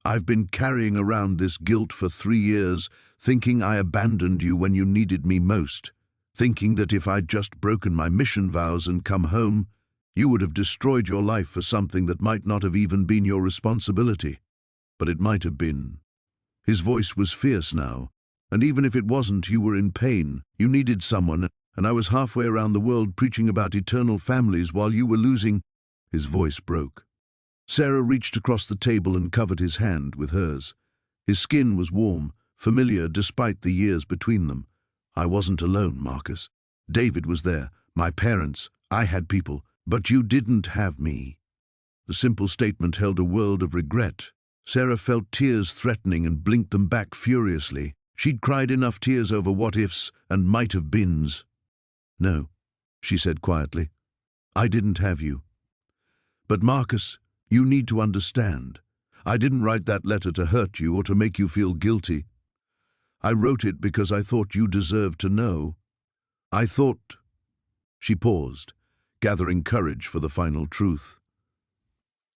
I've been carrying around this guilt for 3 years, thinking I abandoned you when you needed me most, thinking that if I'd just broken my mission vows and come home, you would have destroyed your life for something that might not have even been your responsibility. But it might have been. His voice was fierce now, and even if it wasn't, you were in pain. You needed someone, and I was halfway around the world preaching about eternal families while you were losing. His voice broke. Sarah reached across the table and covered his hand with hers. His skin was warm, familiar despite the years between them. I wasn't alone, Marcus. David was there, my parents, I had people, but you didn't have me. The simple statement held a world of regret. Sarah felt tears threatening and blinked them back furiously. She'd cried enough tears over what-ifs and might-have-beens. No, she said quietly. I didn't have you. But Marcus, you need to understand. I didn't write that letter to hurt you or to make you feel guilty. I wrote it because I thought you deserved to know. I thought... She paused, gathering courage for the final truth.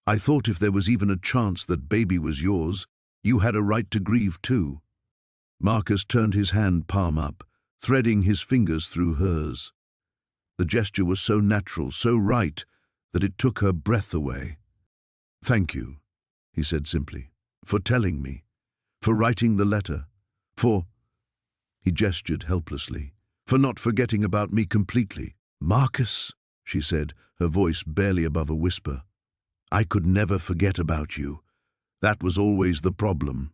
I thought if there was even a chance that baby was yours, you had a right to grieve too. Marcus turned his hand palm up, threading his fingers through hers. The gesture was so natural, so right, that it took her breath away. Thank you, he said simply, for telling me, for writing the letter, for... He gestured helplessly, for not forgetting about me completely. Marcus, she said, her voice barely above a whisper. I could never forget about you. That was always the problem.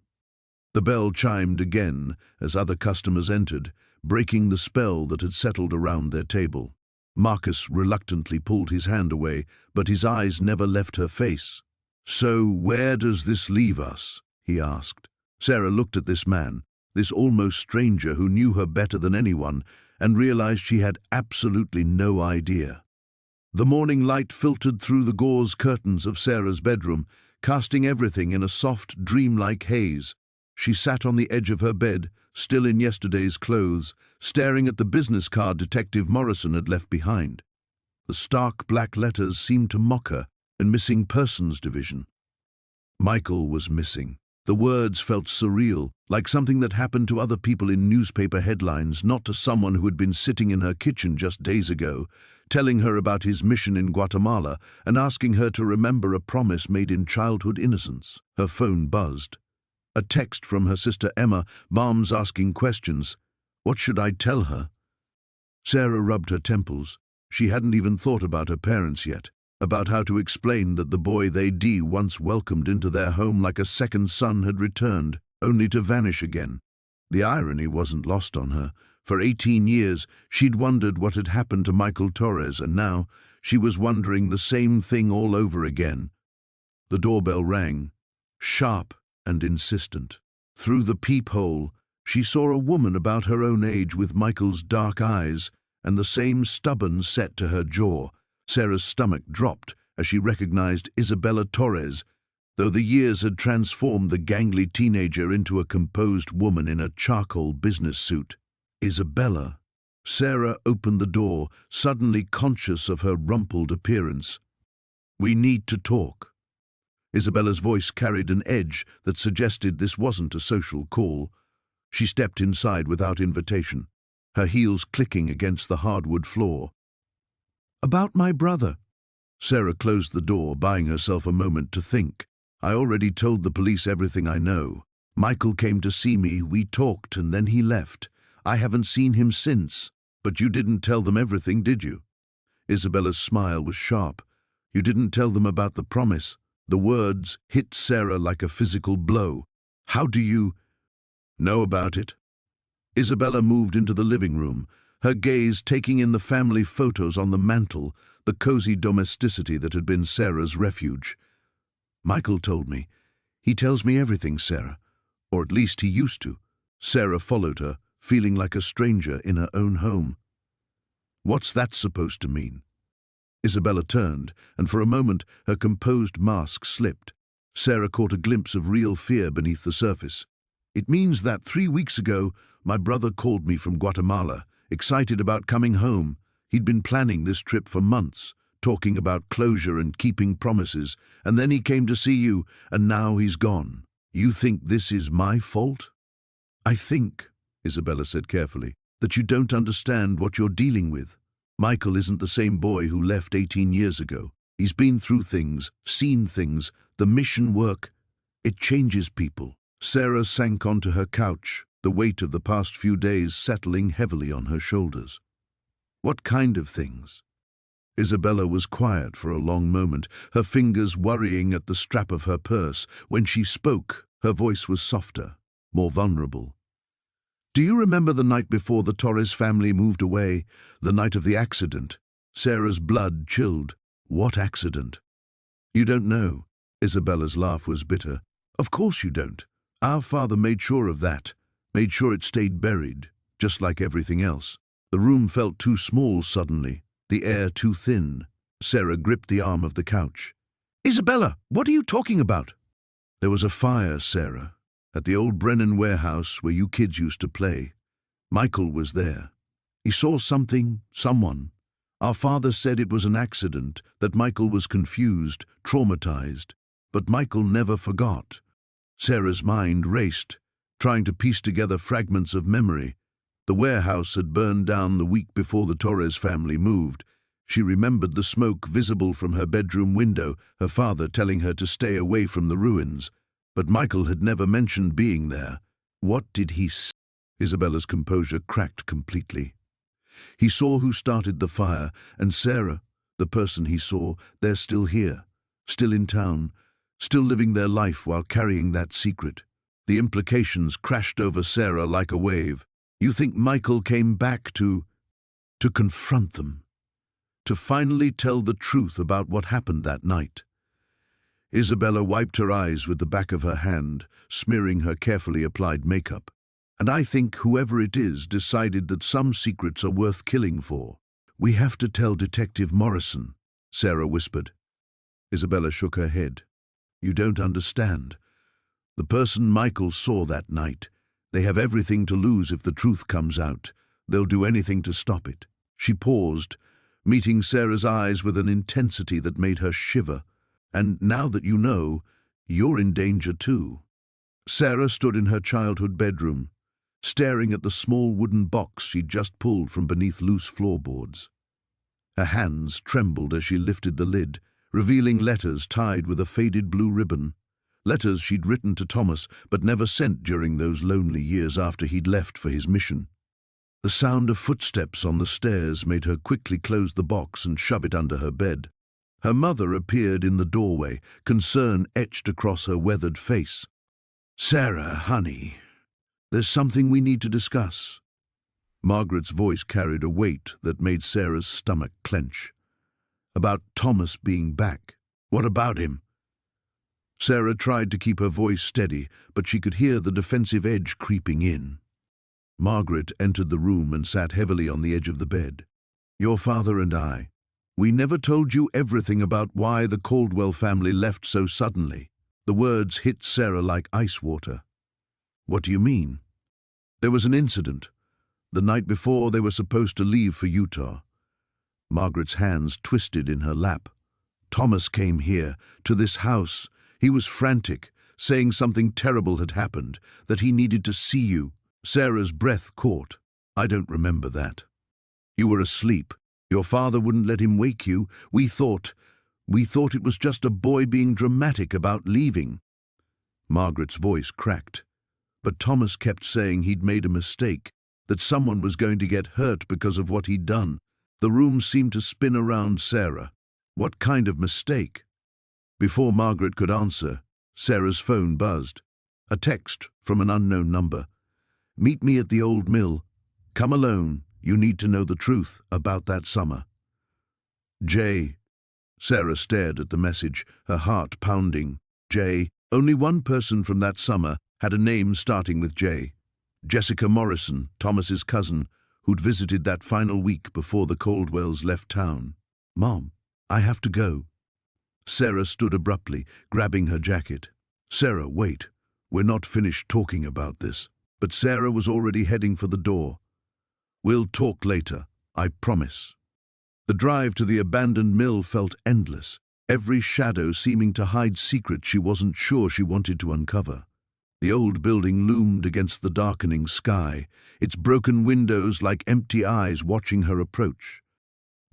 The bell chimed again as other customers entered, breaking the spell that had settled around their table. Marcus reluctantly pulled his hand away, but his eyes never left her face. So where does this leave us? He asked. Sarah looked at this man, this almost stranger who knew her better than anyone, and realized she had absolutely no idea. The morning light filtered through the gauze curtains of Sarah's bedroom, casting everything in a soft, dreamlike haze. She sat on the edge of her bed, still in yesterday's clothes, staring at the business card Detective Morrison had left behind. The stark black letters seemed to mock her, and missing persons division. Michael was missing. The words felt surreal, like something that happened to other people in newspaper headlines, not to someone who had been sitting in her kitchen just days ago, telling her about his mission in Guatemala and asking her to remember a promise made in childhood innocence. Her phone buzzed. A text from her sister Emma, Mom's asking questions. What should I tell her? Sarah rubbed her temples. She hadn't even thought about her parents yet, about how to explain that the boy they'd once welcomed into their home like a second son had returned, only to vanish again. The irony wasn't lost on her. For 18 years, she'd wondered what had happened to Michael Torres, and now she was wondering the same thing all over again. The doorbell rang, sharp and insistent. Through the peephole, she saw a woman about her own age with Michael's dark eyes and the same stubborn set to her jaw. Sarah's stomach dropped as she recognized Isabella Torres, though the years had transformed the gangly teenager into a composed woman in a charcoal business suit. Isabella. Sarah opened the door, suddenly conscious of her rumpled appearance. We need to talk. Isabella's voice carried an edge that suggested this wasn't a social call. She stepped inside without invitation, her heels clicking against the hardwood floor. "About my brother." Sarah closed the door, buying herself a moment to think. "I already told the police everything I know. Michael came to see me, we talked, and then he left. I haven't seen him since. But you didn't tell them everything, did you?" Isabella's smile was sharp. "You didn't tell them about the promise." The words hit Sarah like a physical blow. "How do you know about it?" Isabella moved into the living room, her gaze taking in the family photos on the mantel, the cozy domesticity that had been Sarah's refuge. "Michael told me. He tells me everything, Sarah. Or at least he used to." Sarah followed her, feeling like a stranger in her own home. "What's that supposed to mean?" Isabella turned, and for a moment her composed mask slipped. Sarah caught a glimpse of real fear beneath the surface. "It means that 3 weeks ago, my brother called me from Guatemala, excited about coming home. He'd been planning this trip for months, talking about closure and keeping promises, and then he came to see you, and now he's gone. You think this is my fault?" "I think," Isabella said carefully, "that you don't understand what you're dealing with. Michael isn't the same boy who left 18 years ago. He's been through things, seen things. The mission work, it changes people." Sarah sank onto her couch, the weight of the past few days settling heavily on her shoulders. "What kind of things?" Isabella was quiet for a long moment, her fingers worrying at the strap of her purse. When she spoke, her voice was softer, more vulnerable. "Do you remember the night before the Torres family moved away, the night of the accident?" Sarah's blood chilled. "What accident?" "You don't know." Isabella's laugh was bitter. "Of course you don't. Our father made sure of that, made sure it stayed buried, just like everything else." The room felt too small suddenly, the air too thin. Sarah gripped the arm of the couch. "Isabella, what are you talking about?" "There was a fire, Sarah, at the old Brennan warehouse where you kids used to play. Michael was there. He saw something, someone. Our father said it was an accident, that Michael was confused, traumatized. But Michael never forgot." Sarah's mind raced, trying to piece together fragments of memory. The warehouse had burned down the week before the Torres family moved. She remembered the smoke visible from her bedroom window, her father telling her to stay away from the ruins. But Michael had never mentioned being there. What did he say? Isabella's composure cracked completely. He saw who started the fire, and Sarah, the person he saw, they're still here, still in town, still living their life while carrying that secret. The implications crashed over Sarah like a wave. "You think Michael came back to confront them, to finally tell the truth about what happened that night?" Isabella wiped her eyes with the back of her hand, smearing her carefully applied makeup. "And I think whoever it is decided that some secrets are worth killing for. We have to tell Detective Morrison," Sarah whispered. Isabella shook her head. "You don't understand. The person Michael saw that night, they have everything to lose if the truth comes out. They'll do anything to stop it." She paused, meeting Sarah's eyes with an intensity that made her shiver. "And now that you know, you're in danger too." Sarah stood in her childhood bedroom, staring at the small wooden box she'd just pulled from beneath loose floorboards. Her hands trembled as she lifted the lid, revealing letters tied with a faded blue ribbon. Letters she'd written to Thomas, but never sent during those lonely years after he'd left for his mission. The sound of footsteps on the stairs made her quickly close the box and shove it under her bed. Her mother appeared in the doorway, concern etched across her weathered face. "Sarah, honey, there's something we need to discuss." Margaret's voice carried a weight that made Sarah's stomach clench. "About Thomas being back. What about him?" Sarah tried to keep her voice steady, but she could hear the defensive edge creeping in. Margaret entered the room and sat heavily on the edge of the bed. "Your father and I, we never told you everything about why the Caldwell family left so suddenly." The words hit Sarah like ice water. "What do you mean?" "There was an incident. The night before they were supposed to leave for Utah." Margaret's hands twisted in her lap. "Thomas came here, to this house. He was frantic, saying something terrible had happened, that he needed to see you. Sarah's breath caught. I don't remember that. You were asleep. Your father wouldn't let him wake you. We thought it was just a boy being dramatic about leaving. Margaret's voice cracked. But Thomas kept saying he'd made a mistake, that someone was going to get hurt because of what he'd done. The room seemed to spin around Sarah. What kind of mistake? Before Margaret could answer, Sarah's phone buzzed. A text from an unknown number. Meet me at the old mill. Come alone. You need to know the truth about that summer. Jay. Sarah stared at the message, her heart pounding. Jay. Only one person from that summer had a name starting with J. Jessica Morrison, Thomas's cousin, who'd visited that final week before the Caldwells left town. Mom, I have to go. Sarah stood abruptly, grabbing her jacket. Sarah, wait. We're not finished talking about this. But Sarah was already heading for the door. We'll talk later, I promise. The drive to the abandoned mill felt endless, every shadow seeming to hide secrets she wasn't sure she wanted to uncover. The old building loomed against the darkening sky, its broken windows like empty eyes watching her approach.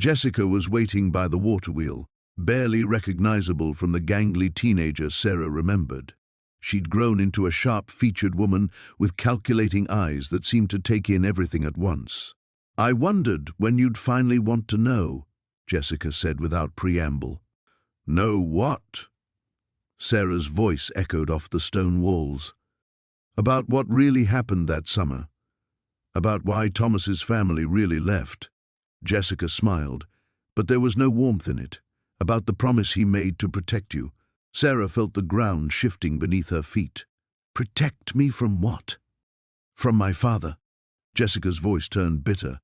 Jessica was waiting by the water wheel, barely recognizable from the gangly teenager Sarah remembered. She'd grown into a sharp-featured woman with calculating eyes that seemed to take in everything at once. I wondered when you'd finally want to know, Jessica said without preamble. Know what? Sarah's voice echoed off the stone walls. About what really happened that summer. About why Thomas's family really left. Jessica smiled, but there was no warmth in it. About the promise he made to protect you. Sarah felt the ground shifting beneath her feet. Protect me from what? From my father. Jessica's voice turned bitter.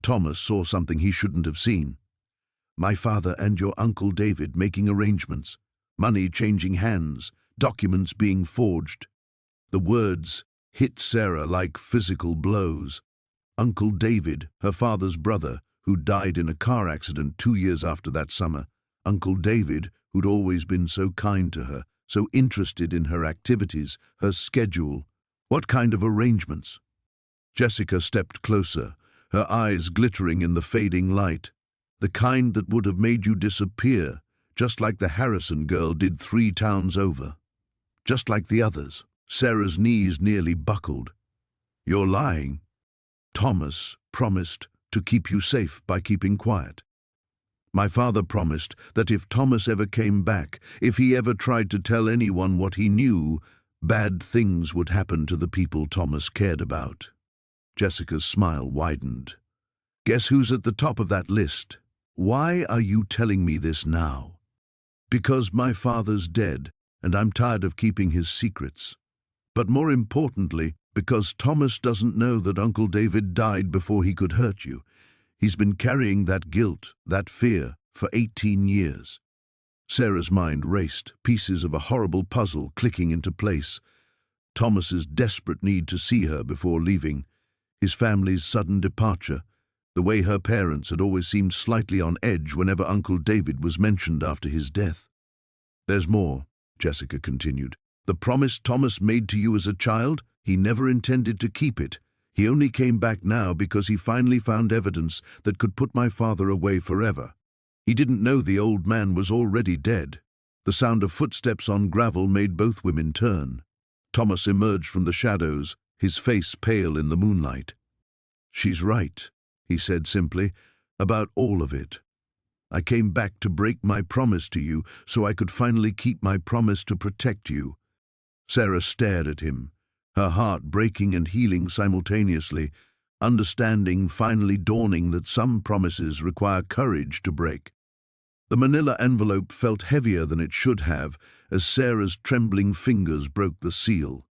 Thomas saw something he shouldn't have seen. My father and your Uncle David making arrangements. Money changing hands. Documents being forged. The words hit Sarah like physical blows. Uncle David, her father's brother, who died in a car accident 2 years after that summer. Uncle David, who'd always been so kind to her, so interested in her activities, her schedule. What kind of arrangements? Jessica stepped closer, her eyes glittering in the fading light. The kind that would have made you disappear, just like the Harrison girl did 3 towns over. Just like the others. Sarah's knees nearly buckled. You're lying. Thomas promised to keep you safe by keeping quiet. My father promised that if Thomas ever came back, if he ever tried to tell anyone what he knew, bad things would happen to the people Thomas cared about. Jessica's smile widened. Guess who's at the top of that list? Why are you telling me this now? Because my father's dead, and I'm tired of keeping his secrets. But more importantly, because Thomas doesn't know that Uncle David died before he could hurt you. He's been carrying that guilt, that fear, for 18 years. Sarah's mind raced, pieces of a horrible puzzle clicking into place. Thomas's desperate need to see her before leaving, his family's sudden departure, the way her parents had always seemed slightly on edge whenever Uncle David was mentioned after his death. There's more, Jessica continued. The promise Thomas made to you as a child, he never intended to keep it. He only came back now because he finally found evidence that could put my father away forever. He didn't know the old man was already dead. The sound of footsteps on gravel made both women turn. Thomas emerged from the shadows, his face pale in the moonlight. She's right, he said simply, about all of it. I came back to break my promise to you so I could finally keep my promise to protect you. Sarah stared at him, her heart breaking and healing simultaneously, understanding finally dawning that some promises require courage to break. The manila envelope felt heavier than it should have as Sarah's trembling fingers broke the seal.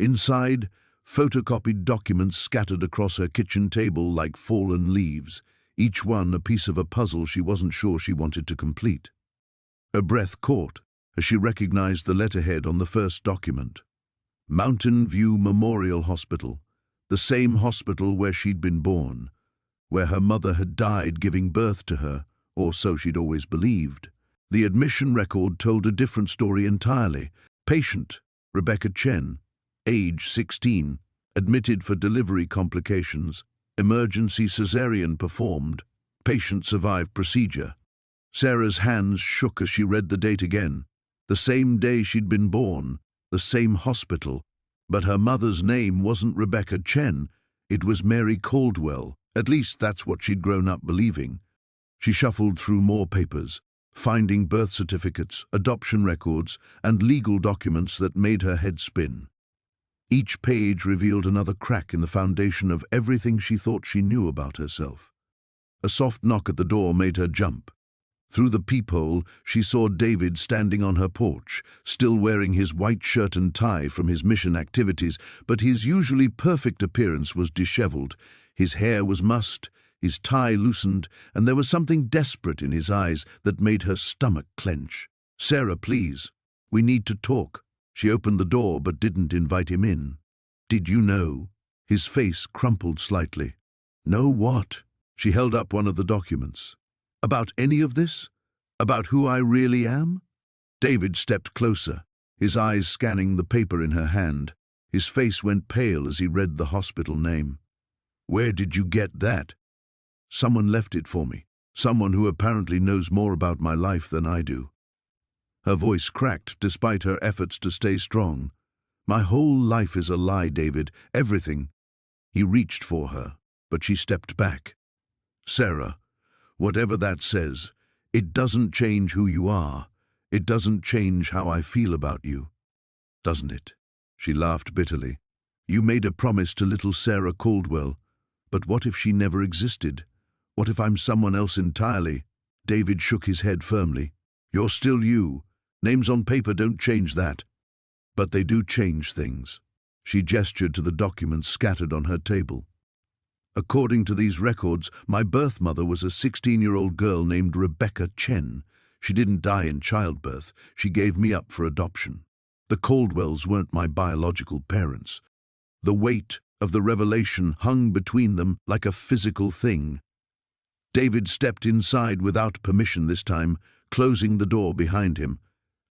Inside, photocopied documents scattered across her kitchen table like fallen leaves, each one a piece of a puzzle she wasn't sure she wanted to complete. Her breath caught as she recognized the letterhead on the first document. Mountain View Memorial Hospital, the same hospital where she'd been born, where her mother had died giving birth to her, or so she'd always believed. The admission record told a different story entirely. Patient, Rebecca Chen, age 16, admitted for delivery complications. Emergency cesarean performed. Patient survived procedure. Sarah's hands shook as she read the date again. The same day she'd been born, the same hospital. But her mother's name wasn't Rebecca Chen, it was Mary Caldwell. At least that's what she'd grown up believing. She shuffled through more papers, finding birth certificates, adoption records, and legal documents that made her head spin. Each page revealed another crack in the foundation of everything she thought she knew about herself. A soft knock at the door made her jump. Through the peephole, she saw David standing on her porch, still wearing his white shirt and tie from his mission activities, but his usually perfect appearance was disheveled. His hair was mussed, his tie loosened, and there was something desperate in his eyes that made her stomach clench. "Sarah, please. We need to talk." She opened the door but didn't invite him in. "Did you know?" His face crumpled slightly. "Know what?" She held up one of the documents. "About any of this? About who I really am?" David stepped closer, his eyes scanning the paper in her hand. His face went pale as he read the hospital name. "Where did you get that?" "Someone left it for me. Someone who apparently knows more about my life than I do." Her voice cracked despite her efforts to stay strong. "My whole life is a lie, David. Everything." He reached for her, but she stepped back. "Sarah, whatever that says, it doesn't change who you are. It doesn't change how I feel about you. Doesn't it?" She laughed bitterly. "You made a promise to little Sarah Caldwell. But what if she never existed? What if I'm someone else entirely?" David shook his head firmly. "You're still you. Names on paper don't change that. But they do change things." She gestured to the documents scattered on her table. "According to these records, my birth mother was a 16-year-old girl named Rebecca Chen. She didn't die in childbirth. She gave me up for adoption. The Caldwells weren't my biological parents. The weight of the revelation hung between them like a physical thing." David stepped inside without permission this time, closing the door behind him.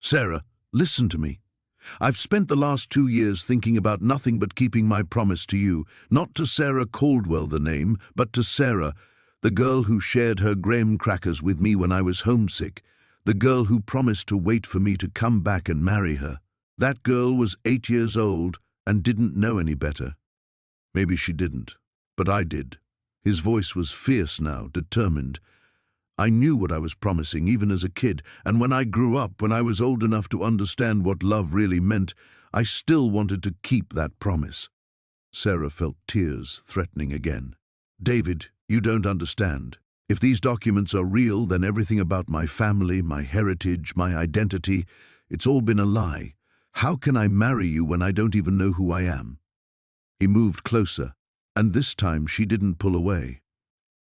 "Sarah, listen to me. I've spent the last 2 years thinking about nothing but keeping my promise to you, not to Sarah Caldwell, the name, but to Sarah, the girl who shared her graham crackers with me when I was homesick, the girl who promised to wait for me to come back and marry her. That girl was 8 years old and didn't know any better. Maybe she didn't, but I did." His voice was fierce now, determined. "I knew what I was promising, even as a kid, and when I grew up, when I was old enough to understand what love really meant, I still wanted to keep that promise." Sarah felt tears threatening again. "David, you don't understand. If these documents are real, then everything about my family, my heritage, my identity, it's all been a lie. How can I marry you when I don't even know who I am?" He moved closer, and this time she didn't pull away.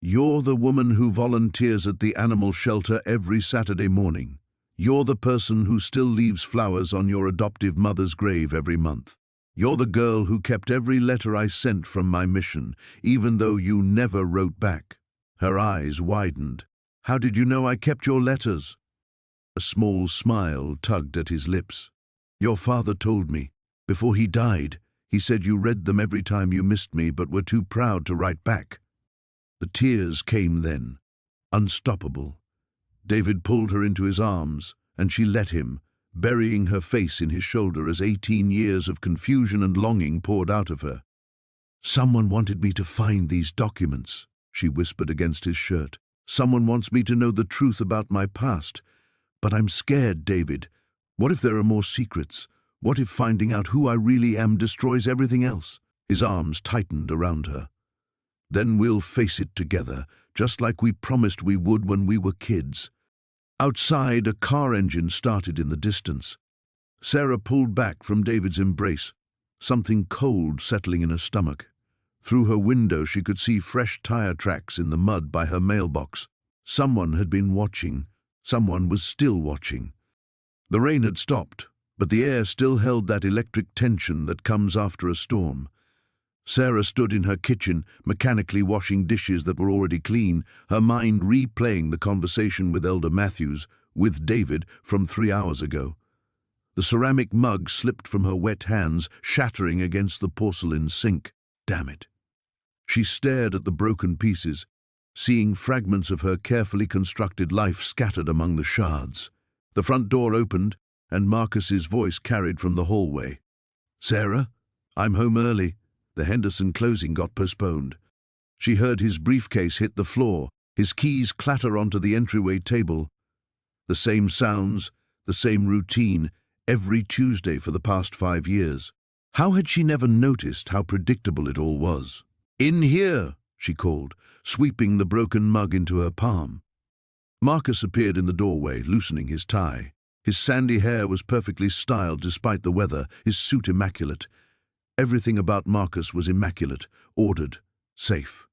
"You're the woman who volunteers at the animal shelter every Saturday morning. You're the person who still leaves flowers on your adoptive mother's grave every month. You're the girl who kept every letter I sent from my mission, even though you never wrote back." Her eyes widened. "How did you know I kept your letters?" A small smile tugged at his lips. "Your father told me. Before he died, he said you read them every time you missed me but were too proud to write back." The tears came then, unstoppable. David pulled her into his arms, and she let him, burying her face in his shoulder as 18 years of confusion and longing poured out of her. "Someone wanted me to find these documents," she whispered against his shirt. "Someone wants me to know the truth about my past. But I'm scared, David. What if there are more secrets? What if finding out who I really am destroys everything else?" His arms tightened around her. "Then we'll face it together, just like we promised we would when we were kids." Outside, a car engine started in the distance. Sarah pulled back from David's embrace, something cold settling in her stomach. Through her window she could see fresh tire tracks in the mud by her mailbox. Someone had been watching. Someone was still watching. The rain had stopped, but the air still held that electric tension that comes after a storm. Sarah stood in her kitchen, mechanically washing dishes that were already clean, her mind replaying the conversation with Elder Matthews, with David from 3 hours ago. The ceramic mug slipped from her wet hands, shattering against the porcelain sink. Damn it. She stared at the broken pieces, seeing fragments of her carefully constructed life scattered among the shards. The front door opened, and Marcus's voice carried from the hallway. "Sarah, I'm home early. The Henderson closing got postponed." She heard his briefcase hit the floor, his keys clatter onto the entryway table. The same sounds, the same routine, every Tuesday for the past 5 years. How had she never noticed how predictable it all was? "In here," she called, sweeping the broken mug into her palm. Marcus appeared in the doorway, loosening his tie. His sandy hair was perfectly styled despite the weather, his suit immaculate. Everything about Marcus was immaculate, ordered, safe.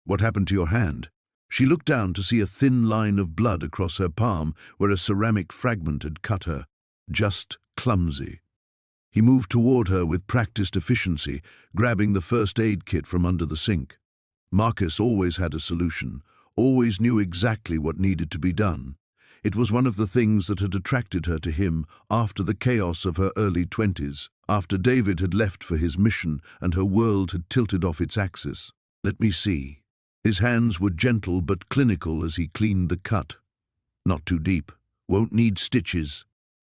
"What happened to your hand?" She looked down to see a thin line of blood across her palm where a ceramic fragment had cut her. Just clumsy. He moved toward her with practiced efficiency, grabbing the first aid kit from under the sink. Marcus always had a solution, always knew exactly what needed to be done. It was one of the things that had attracted her to him after the chaos of her early 20s, after David had left for his mission and her world had tilted off its axis. "Let me see." His hands were gentle but clinical as he cleaned the cut. "Not too deep. Won't need stitches."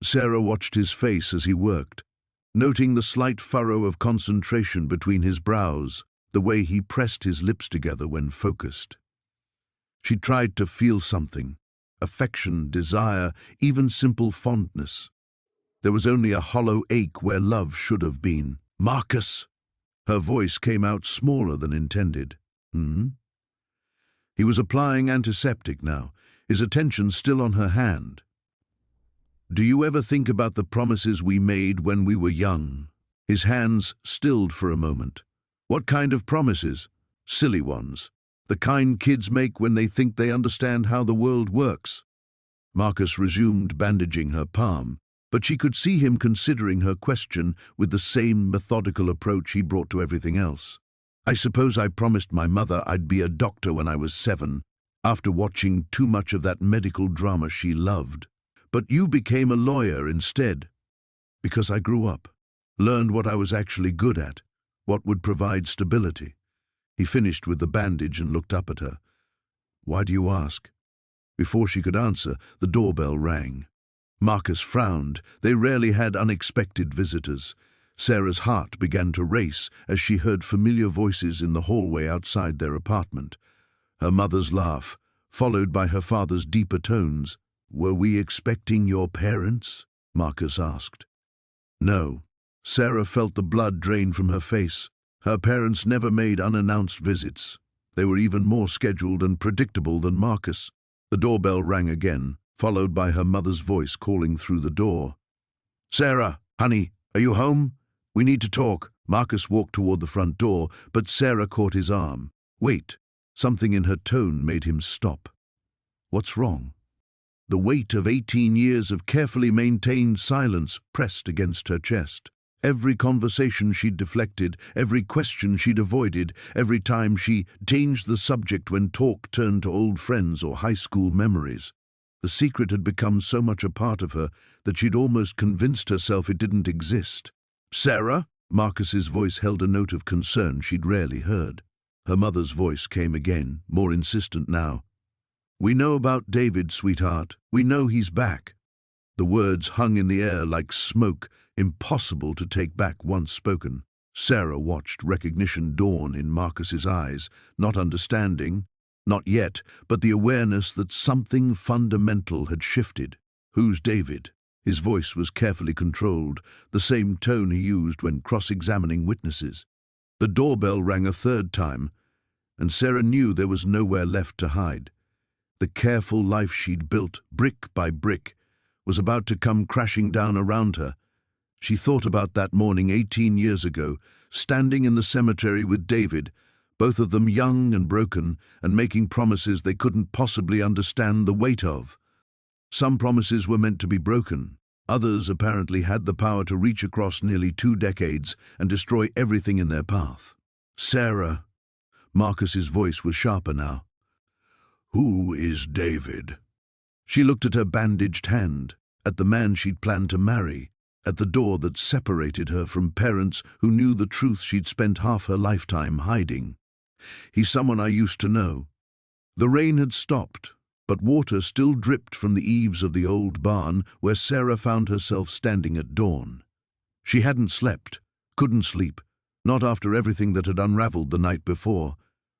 Sarah watched his face as he worked, noting the slight furrow of concentration between his brows, the way he pressed his lips together when focused. She tried to feel something, affection, desire, even simple fondness. There was only a hollow ache where love should have been. "Marcus!" Her voice came out smaller than intended. "Hmm?" He was applying antiseptic now, his attention still on her hand. "Do you ever think about the promises we made when we were young?" His hands stilled for a moment. "What kind of promises?" "Silly ones. The kind kids make when they think they understand how the world works." Marcus resumed bandaging her palm, but she could see him considering her question with the same methodical approach he brought to everything else. "I suppose I promised my mother I'd be a doctor when I was 7, after watching too much of that medical drama she loved. But you became a lawyer instead. Because I grew up, learned what I was actually good at, what would provide stability." He finished with the bandage and looked up at her. "Why do you ask?" Before she could answer, the doorbell rang. Marcus frowned. They rarely had unexpected visitors. Sarah's heart began to race as she heard familiar voices in the hallway outside their apartment. Her mother's laugh, followed by her father's deeper tones. "Were we expecting your parents?" Marcus asked. No. Sarah felt the blood drain from her face. Her parents never made unannounced visits. They were even more scheduled and predictable than Marcus. The doorbell rang again, followed by her mother's voice calling through the door. "Sarah, honey, are you home? We need to talk." Marcus walked toward the front door, but Sarah caught his arm. "Wait." Something in her tone made him stop. "What's wrong?" The weight of 18 years of carefully maintained silence pressed against her chest. Every conversation she'd deflected, every question she'd avoided, every time she changed the subject when talk turned to old friends or high school memories. The secret had become so much a part of her that she'd almost convinced herself it didn't exist. "Sarah?" Marcus's voice held a note of concern she'd rarely heard. Her mother's voice came again, more insistent now. "We know about David, sweetheart. We know he's back." The words hung in the air like smoke, impossible to take back once spoken. Sarah watched recognition dawn in Marcus's eyes, not understanding, not yet, but the awareness that something fundamental had shifted. "Who's David?" His voice was carefully controlled, the same tone he used when cross-examining witnesses. The doorbell rang a third time, and Sarah knew there was nowhere left to hide. The careful life she'd built, brick by brick, was about to come crashing down around her. She thought about that morning 18 years ago, standing in the cemetery with David, both of them young and broken, and making promises they couldn't possibly understand the weight of. Some promises were meant to be broken. Others apparently had the power to reach across nearly 2 decades and destroy everything in their path. "Sarah," Marcus's voice was sharper now. "Who is David?" She looked at her bandaged hand, at the man she'd planned to marry, at the door that separated her from parents who knew the truth she'd spent half her lifetime hiding. He's someone I used to know. The rain had stopped, but water still dripped from the eaves of the old barn where Sarah found herself standing at dawn. She hadn't slept, couldn't sleep, not after everything that had unraveled the night before.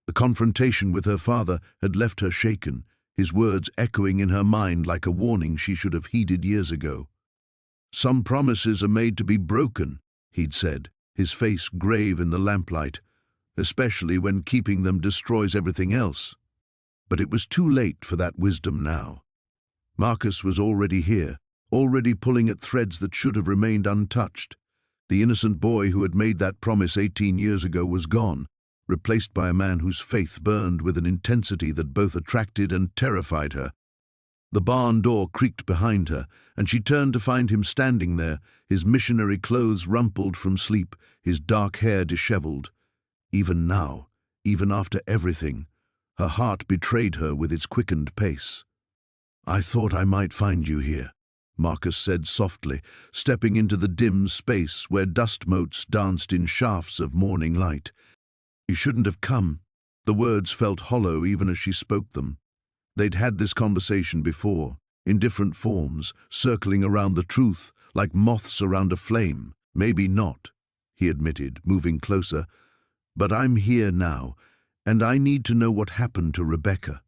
The confrontation with her father had left her shaken, his words echoing in her mind like a warning she should have heeded years ago. "Some promises are made to be broken," he'd said, his face grave in the lamplight, "especially when keeping them destroys everything else." But it was too late for that wisdom now. Marcus was already here, already pulling at threads that should have remained untouched. The innocent boy who had made that promise 18 years ago was gone, replaced by a man whose faith burned with an intensity that both attracted and terrified her. The barn door creaked behind her, and she turned to find him standing there, his missionary clothes rumpled from sleep, his dark hair disheveled. Even now, even after everything, her heart betrayed her with its quickened pace. "I thought I might find you here," Marcus said softly, stepping into the dim space where dust motes danced in shafts of morning light. "You shouldn't have come." The words felt hollow even as she spoke them. They'd had this conversation before, in different forms, circling around the truth, like moths around a flame. "Maybe not," he admitted, moving closer. "But I'm here now, and I need to know what happened to Rebecca."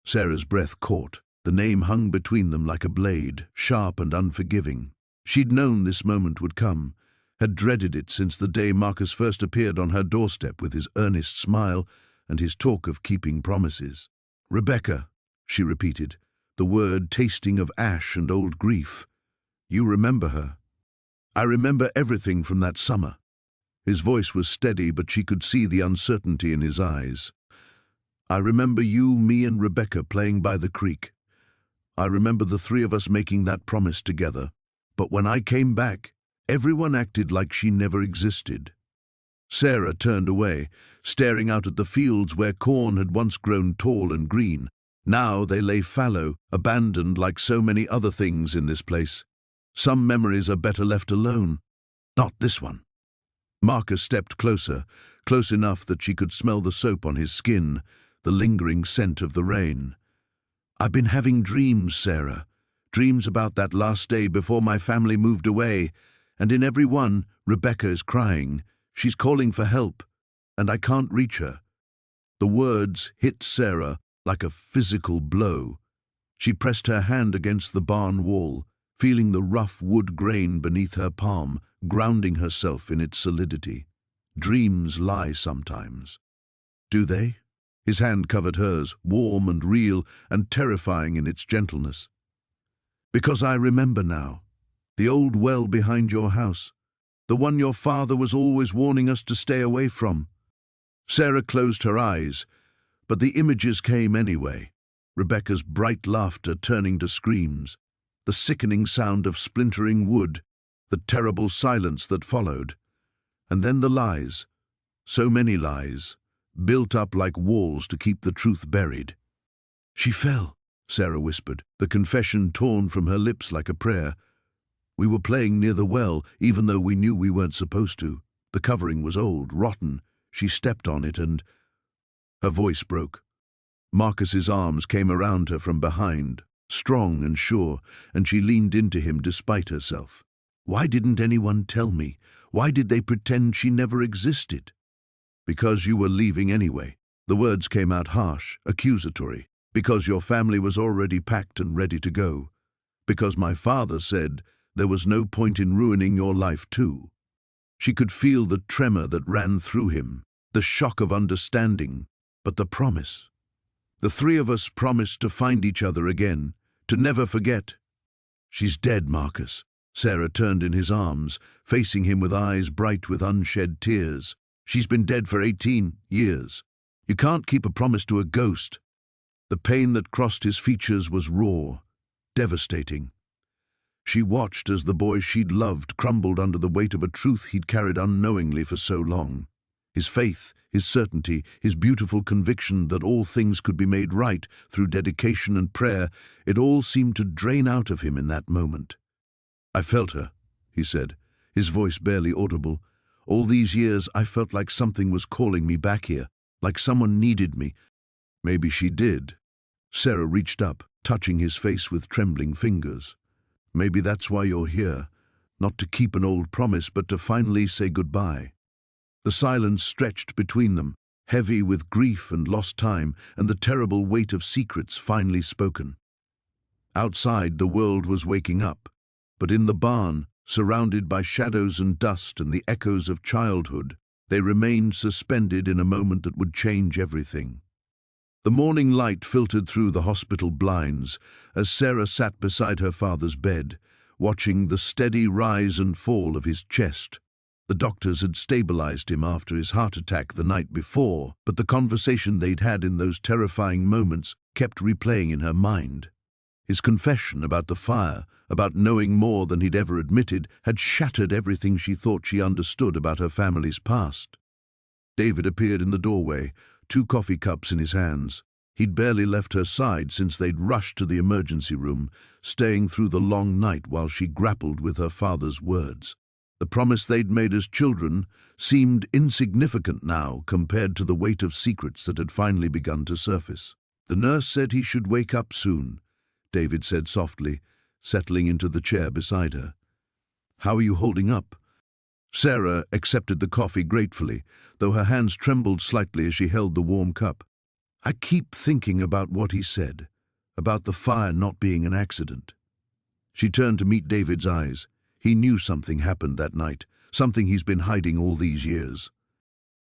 Sarah's breath caught. The name hung between them like a blade, sharp and unforgiving. She'd known this moment would come, had dreaded it since the day Marcus first appeared on her doorstep with his earnest smile and his talk of keeping promises. "Rebecca," she repeated, the word tasting of ash and old grief. "You remember her?" "I remember everything from that summer." His voice was steady, but she could see the uncertainty in his eyes. "I remember you, me and Rebecca playing by the creek. I remember the three of us making that promise together. But when I came back, everyone acted like she never existed." Sarah turned away, staring out at the fields where corn had once grown tall and green. Now they lay fallow, abandoned like so many other things in this place. Some memories are better left alone. Not this one. Marcus stepped closer, close enough that she could smell the soap on his skin, the lingering scent of the rain. "I've been having dreams, Sarah. Dreams about that last day before my family moved away, and in every one, Rebecca is crying. She's calling for help, and I can't reach her." The words hit Sarah like a physical blow. She pressed her hand against the barn wall, feeling the rough wood grain beneath her palm, grounding herself in its solidity. Dreams lie sometimes. "Do they?" His hand covered hers, warm and real and terrifying in its gentleness. "Because I remember now. The old well behind your house. The one your father was always warning us to stay away from." Sarah closed her eyes, but the images came anyway. Rebecca's bright laughter turning to screams, the sickening sound of splintering wood, the terrible silence that followed. And then the lies, so many lies, built up like walls to keep the truth buried. "She fell," Sarah whispered, the confession torn from her lips like a prayer. "We were playing near the well, even though we knew we weren't supposed to. The covering was old, rotten. She stepped on it and—" Her voice broke. Marcus's arms came around her from behind, strong and sure, and she leaned into him despite herself. "Why didn't anyone tell me? Why did they pretend she never existed?" "Because you were leaving anyway." The words came out harsh, accusatory. "Because your family was already packed and ready to go. Because my father said there was no point in ruining your life too." She could feel the tremor that ran through him, the shock of understanding, but the promise. "The three of us promised to find each other again, to never forget." "She's dead, Marcus." Sarah turned in his arms, facing him with eyes bright with unshed tears. "She's been dead for 18 years. You can't keep a promise to a ghost." The pain that crossed his features was raw, devastating. She watched as the boy she'd loved crumbled under the weight of a truth he'd carried unknowingly for so long. His faith, his certainty, his beautiful conviction that all things could be made right through dedication and prayer, it all seemed to drain out of him in that moment. "I felt her," he said, his voice barely audible. "All these years I felt like something was calling me back here, like someone needed me." "Maybe she did." Sarah reached up, touching his face with trembling fingers. "Maybe that's why you're here, not to keep an old promise, but to finally say goodbye." The silence stretched between them, heavy with grief and lost time and the terrible weight of secrets finally spoken. Outside, the world was waking up, but in the barn, surrounded by shadows and dust and the echoes of childhood, they remained suspended in a moment that would change everything. The morning light filtered through the hospital blinds as Sarah sat beside her father's bed, watching the steady rise and fall of his chest. The doctors had stabilized him after his heart attack the night before, but the conversation they'd had in those terrifying moments kept replaying in her mind. His confession about the fire, about knowing more than he'd ever admitted, had shattered everything she thought she understood about her family's past. David appeared in the doorway, 2 coffee cups in his hands. He'd barely left her side since they'd rushed to the emergency room, staying through the long night while she grappled with her father's words. The promise they'd made as children seemed insignificant now compared to the weight of secrets that had finally begun to surface. "The nurse said he should wake up soon," David said softly, settling into the chair beside her. "How are you holding up?" Sarah accepted the coffee gratefully, though her hands trembled slightly as she held the warm cup. "I keep thinking about what he said, about the fire not being an accident." She turned to meet David's eyes. He knew something happened that night, something he's been hiding all these years.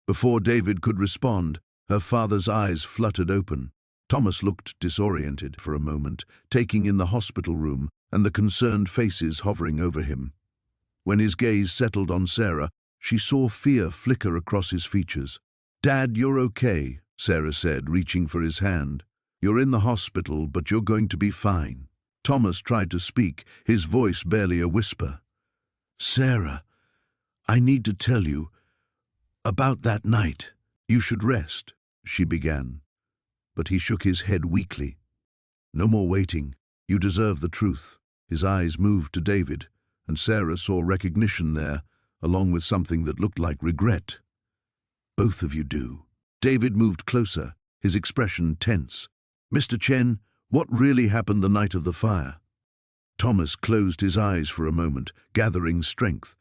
Before David could respond, her father's eyes fluttered open. Thomas looked disoriented for a moment, taking in the hospital room and the concerned faces hovering over him. When his gaze settled on Sarah, she saw fear flicker across his features. "Dad, you're okay," Sarah said, reaching for his hand. "You're in the hospital, but you're going to be fine." Thomas tried to speak, his voice barely a whisper. "Sarah, I need to tell you about that night." "You should rest," she began, but he shook his head weakly. "No more waiting. You deserve the truth." His eyes moved to David, and Sarah saw recognition there, along with something that looked like regret. "Both of you do." David moved closer, his expression tense. "Mr. Chen, what really happened the night of the fire?" Thomas closed his eyes for a moment, gathering strength.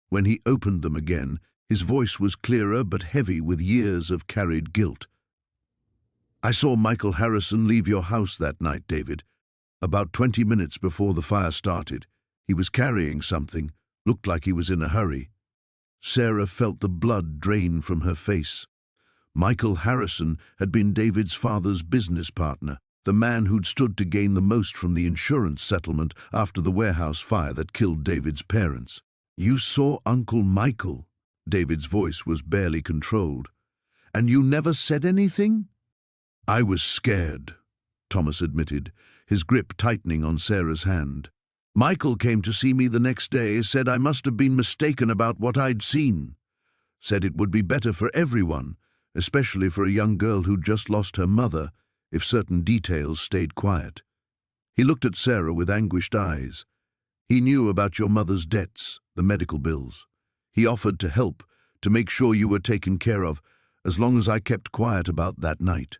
When he opened them again, his voice was clearer but heavy with years of carried guilt. "I saw Michael Harrison leave your house that night, David, about 20 minutes before the fire started. He was carrying something, looked like he was in a hurry." Sarah felt the blood drain from her face. Michael Harrison had been David's father's business partner, the man who'd stood to gain the most from the insurance settlement after the warehouse fire that killed David's parents. "You saw Uncle Michael?" David's voice was barely controlled. "And you never said anything?" "I was scared," Thomas admitted, his grip tightening on Sarah's hand. "Michael came to see me the next day, said I must have been mistaken about what I'd seen. Said it would be better for everyone, especially for a young girl who'd just lost her mother, if certain details stayed quiet." He looked at Sarah with anguished eyes. "He knew about your mother's debts, the medical bills. He offered to help, to make sure you were taken care of, as long as I kept quiet about that night."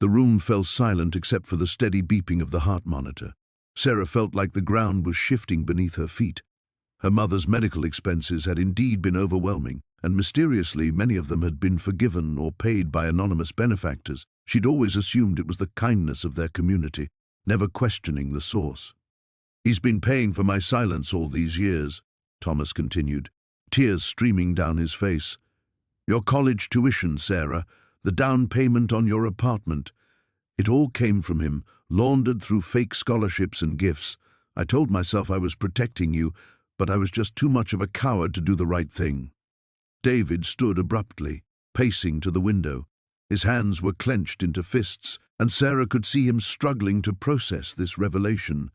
The room fell silent except for the steady beeping of the heart monitor. Sarah felt like the ground was shifting beneath her feet. Her mother's medical expenses had indeed been overwhelming, and mysteriously many of them had been forgiven or paid by anonymous benefactors. She'd always assumed it was the kindness of their community, never questioning the source. "He's been paying for my silence all these years," Thomas continued, tears streaming down his face. "Your college tuition, Sarah, the down payment on your apartment. It all came from him, laundered through fake scholarships and gifts. I told myself I was protecting you, but I was just too much of a coward to do the right thing." David stood abruptly, pacing to the window. His hands were clenched into fists, and Sarah could see him struggling to process this revelation.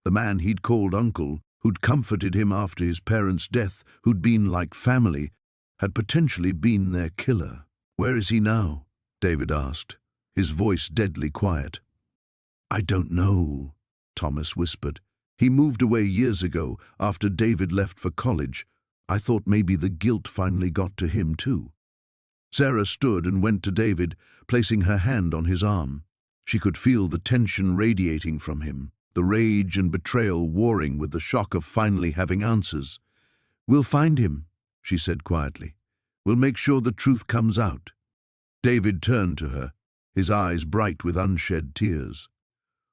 The man he'd called uncle, who'd comforted him after his parents' death, who'd been like family, had potentially been their killer. "Where is he now?" David asked, his voice deadly quiet. "I don't know," Thomas whispered. "He moved away years ago after David left for college. I thought maybe the guilt finally got to him too." Sarah stood and went to David, placing her hand on his arm. She could feel the tension radiating from him, the rage and betrayal warring with the shock of finally having answers. "We'll find him," she said quietly. "We'll make sure the truth comes out." David turned to her, his eyes bright with unshed tears.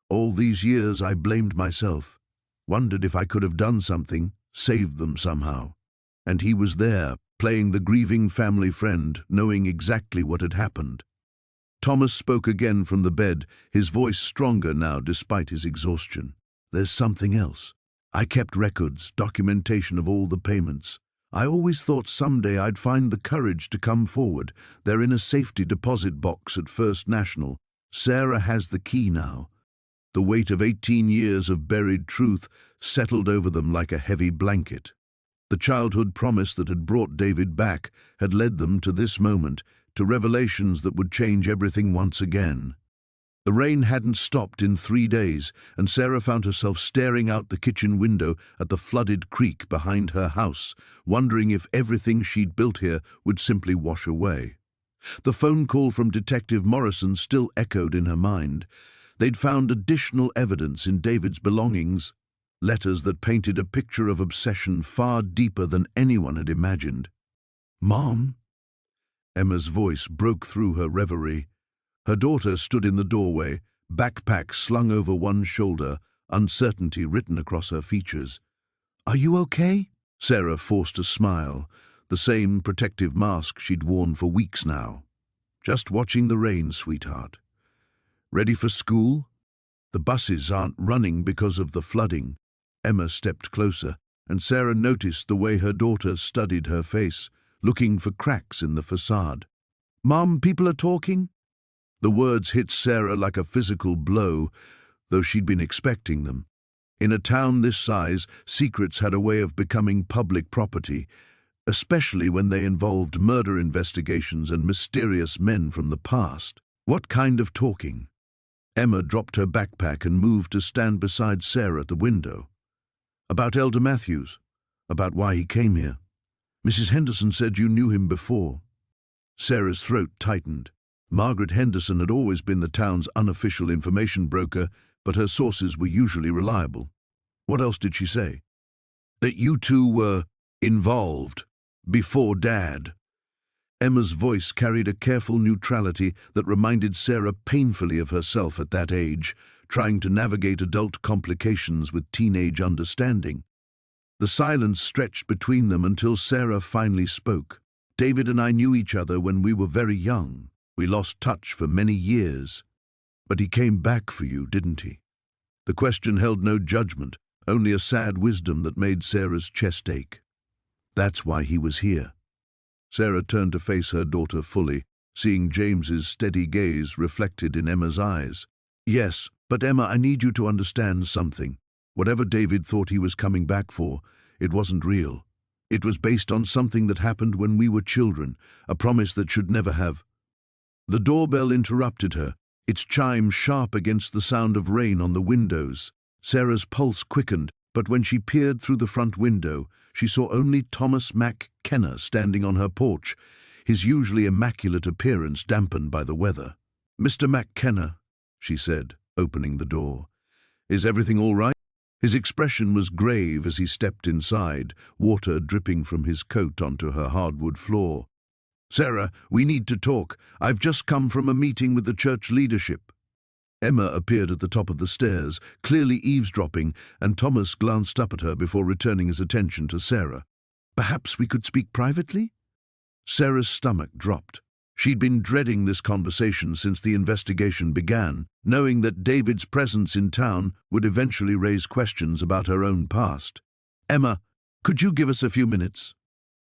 "All these years I blamed myself, wondered if I could have done something, saved them somehow. And he was there, playing the grieving family friend, knowing exactly what had happened." Thomas spoke again from the bed, his voice stronger now despite his exhaustion. "There's something else. I kept records, documentation of all the payments. I always thought someday I'd find the courage to come forward. They're in a safety deposit box at First National. Sarah has the key now." The weight of 18 years of buried truth settled over them like a heavy blanket. The childhood promise that had brought David back had led them to this moment, to revelations that would change everything once again. The rain hadn't stopped in 3 days, and Sarah found herself staring out the kitchen window at the flooded creek behind her house, wondering if everything she'd built here would simply wash away. The phone call from Detective Morrison still echoed in her mind. They'd found additional evidence in David's belongings, letters that painted a picture of obsession far deeper than anyone had imagined. "Mom?" Emma's voice broke through her reverie. Her daughter stood in the doorway, backpack slung over one shoulder, uncertainty written across her features. "Are you okay?" Sarah forced a smile, the same protective mask she'd worn for weeks now. "Just watching the rain, sweetheart." "Ready for school?" "The buses aren't running because of the flooding." Emma stepped closer, and Sarah noticed the way her daughter studied her face, looking for cracks in the facade. "Mom, people are talking?" The words hit Sarah like a physical blow, though she'd been expecting them. In a town this size, secrets had a way of becoming public property, especially when they involved murder investigations and mysterious men from the past. "What kind of talking?" Emma dropped her backpack and moved to stand beside Sarah at the window. "About Elder Matthews, about why he came here. Mrs. Henderson said you knew him before." Sarah's throat tightened. Margaret Henderson had always been the town's unofficial information broker, but her sources were usually reliable. "What else did she say?" "That you two were involved before Dad." Emma's voice carried a careful neutrality that reminded Sarah painfully of herself at that age, trying to navigate adult complications with teenage understanding. The silence stretched between them until Sarah finally spoke. "David and I knew each other when we were very young. We lost touch for many years. But he came back for you, didn't he?" The question held no judgment, only a sad wisdom that made Sarah's chest ache. "That's why he was here." Sarah turned to face her daughter fully, seeing James's steady gaze reflected in Emma's eyes. "Yes, but Emma, I need you to understand something. Whatever David thought he was coming back for, it wasn't real. It was based on something that happened when we were children, a promise that should never have." The doorbell interrupted her, its chime sharp against the sound of rain on the windows. Sarah's pulse quickened, but when she peered through the front window, she saw only Thomas McKenna standing on her porch, his usually immaculate appearance dampened by the weather. "Mr. McKenna," she said, opening the door. "Is everything all right?" His expression was grave as he stepped inside, water dripping from his coat onto her hardwood floor. "Sarah, we need to talk. I've just come from a meeting with the church leadership." Emma appeared at the top of the stairs, clearly eavesdropping, and Thomas glanced up at her before returning his attention to Sarah. "Perhaps we could speak privately?" Sarah's stomach dropped. She'd been dreading this conversation since the investigation began, knowing that David's presence in town would eventually raise questions about her own past. "Emma, could you give us a few minutes?"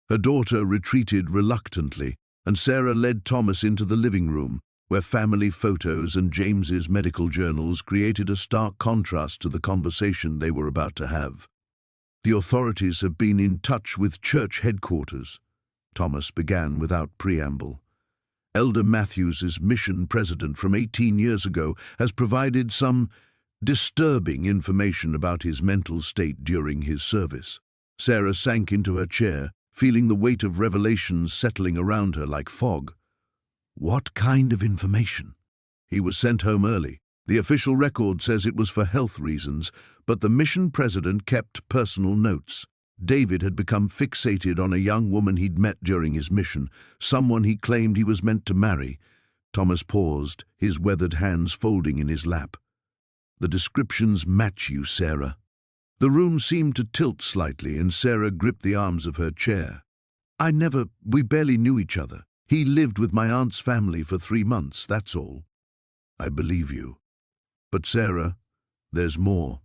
Her daughter retreated reluctantly, and Sarah led Thomas into the living room, where family photos and James's medical journals created a stark contrast to the conversation they were about to have. "The authorities have been in touch with church headquarters. Thomas began without preamble. Elder Matthews's mission president from 18 years ago has provided some disturbing information about his mental state during his service. Sarah sank into her chair, feeling the weight of revelations settling around her like fog. What kind of information? He was sent home early. The official record says it was for health reasons, but the mission president kept personal notes. David had become fixated on a young woman he'd met during his mission, someone he claimed he was meant to marry. Thomas paused, his weathered hands folding in his lap. The descriptions match you, Sarah. The room seemed to tilt slightly, and Sarah gripped the arms of her chair. We barely knew each other. He lived with my aunt's family for 3 months, that's all. I believe you. But Sarah, there's more.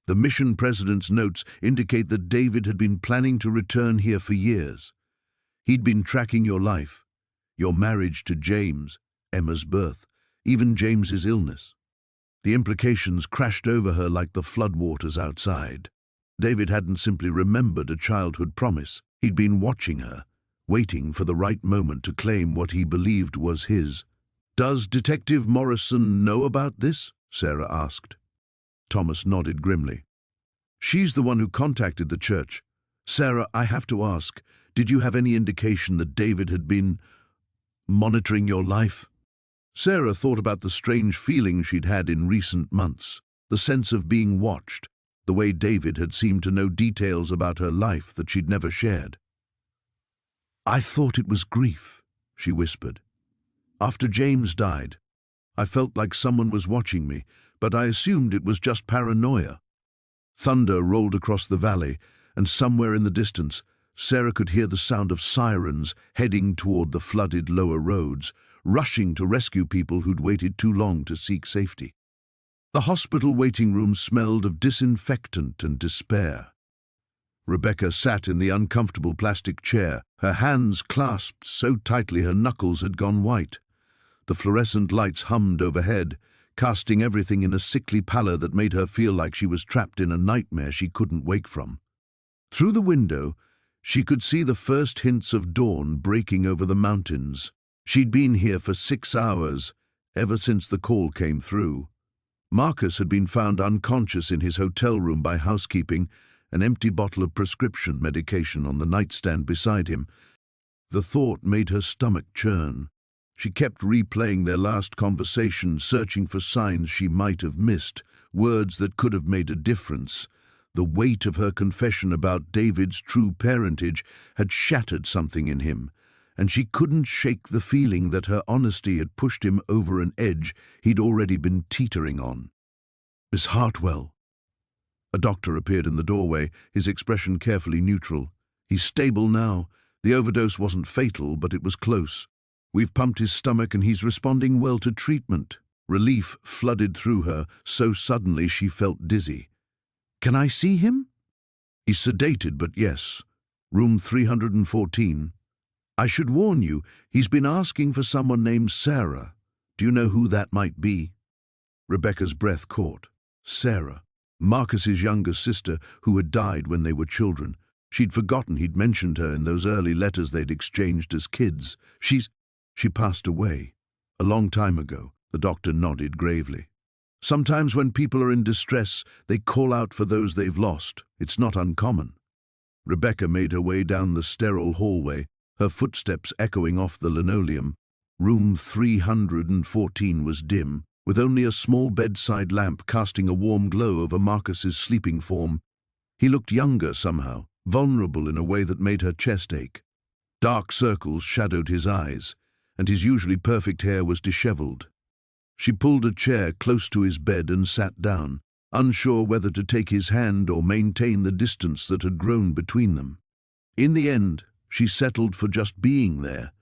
The mission president's notes indicate that David had been planning to return here for years. He'd been tracking your life, your marriage to James, Emma's birth, even James's illness. The implications crashed over her like the floodwaters outside. David hadn't simply remembered a childhood promise. He'd been watching her, waiting for the right moment to claim what he believed was his. "Does Detective Morrison know about this?" Sarah asked. Thomas nodded grimly. "She's the one who contacted the church. Sarah, I have to ask, did you have any indication that David had been monitoring your life?" Sarah thought about the strange feeling she'd had in recent months, the sense of being watched, the way David had seemed to know details about her life that she'd never shared. "I thought it was grief," she whispered. "After James died, I felt like someone was watching me, but I assumed it was just paranoia." Thunder rolled across the valley, and somewhere in the distance, Sarah could hear the sound of sirens heading toward the flooded lower roads, rushing to rescue people who'd waited too long to seek safety. The hospital waiting room smelled of disinfectant and despair. Rebecca sat in the uncomfortable plastic chair, her hands clasped so tightly her knuckles had gone white. The fluorescent lights hummed overhead, casting everything in a sickly pallor that made her feel like she was trapped in a nightmare she couldn't wake from. Through the window, she could see the first hints of dawn breaking over the mountains. She'd been here for 6 hours, ever since the call came through. Marcus had been found unconscious in his hotel room by housekeeping, an empty bottle of prescription medication on the nightstand beside him. The thought made her stomach churn. She kept replaying their last conversation, searching for signs she might have missed, words that could have made a difference. The weight of her confession about David's true parentage had shattered something in him, and she couldn't shake the feeling that her honesty had pushed him over an edge he'd already been teetering on. "Miss Hartwell." A doctor appeared in the doorway, his expression carefully neutral. "He's stable now. The overdose wasn't fatal, but it was close. We've pumped his stomach and he's responding well to treatment." Relief flooded through her so suddenly she felt dizzy. "Can I see him?" "He's sedated, but yes. Room 314. I should warn you, he's been asking for someone named Sarah. Do you know who that might be?" Rebecca's breath caught. Sarah, Marcus's younger sister, who had died when they were children. She'd forgotten he'd mentioned her in those early letters they'd exchanged as kids. She passed away. A long time ago, the doctor nodded gravely. "Sometimes when people are in distress, they call out for those they've lost. It's not uncommon." Rebecca made her way down the sterile hallway, her footsteps echoing off the linoleum. Room 314 was dim, with only a small bedside lamp casting a warm glow over Marcus's sleeping form. He looked younger somehow, vulnerable in a way that made her chest ache. Dark circles shadowed his eyes, and his usually perfect hair was disheveled. She pulled a chair close to his bed and sat down, unsure whether to take his hand or maintain the distance that had grown between them. In the end, she settled for just being there,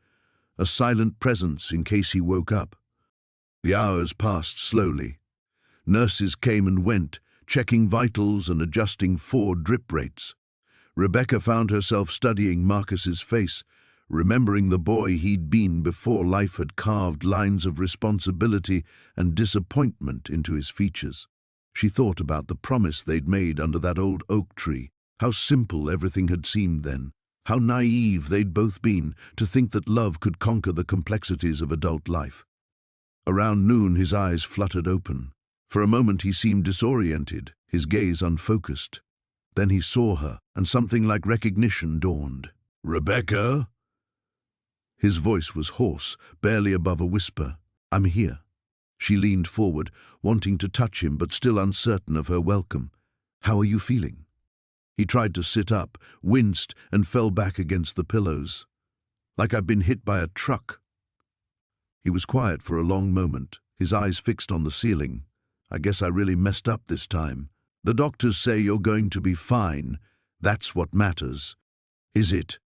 a silent presence in case he woke up. The hours passed slowly. Nurses came and went, checking vitals and adjusting 4 drip rates. Rebecca found herself studying Marcus's face, remembering the boy he'd been before life had carved lines of responsibility and disappointment into his features. She thought about the promise they'd made under that old oak tree, how simple everything had seemed then. How naive they'd both been to think that love could conquer the complexities of adult life. Around noon his eyes fluttered open. For a moment he seemed disoriented, his gaze unfocused. Then he saw her, and something like recognition dawned. "Rebecca?" His voice was hoarse, barely above a whisper. "I'm here." She leaned forward, wanting to touch him but still uncertain of her welcome. "How are you feeling?" He tried to sit up, winced, and fell back against the pillows. "Like I've been hit by a truck." He was quiet for a long moment, his eyes fixed on the ceiling. "I guess I really messed up this time. The doctors say you're going to be fine. That's what matters." "Is it?"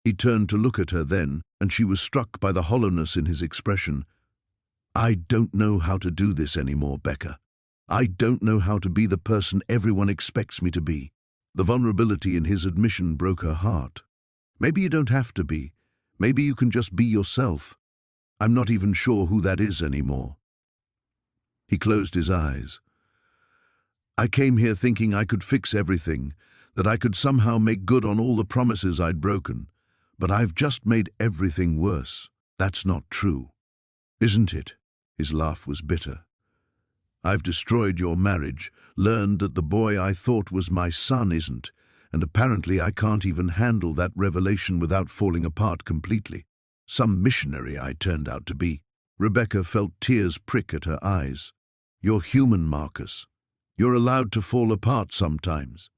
He turned to look at her then, and she was struck by the hollowness in his expression. "I don't know how to do this anymore, Becca. I don't know how to be the person everyone expects me to be." The vulnerability in his admission broke her heart. "Maybe you don't have to be. Maybe you can just be yourself. I'm not even sure who that is anymore." He closed his eyes. "I came here thinking I could fix everything, that I could somehow make good on all the promises I'd broken. But I've just made everything worse. That's not true." "Isn't it?" His laugh was bitter. "I've destroyed your marriage, learned that the boy I thought was my son isn't, and apparently I can't even handle that revelation without falling apart completely. Some missionary I turned out to be." Rebecca felt tears prick at her eyes. "You're human, Marcus. You're allowed to fall apart sometimes.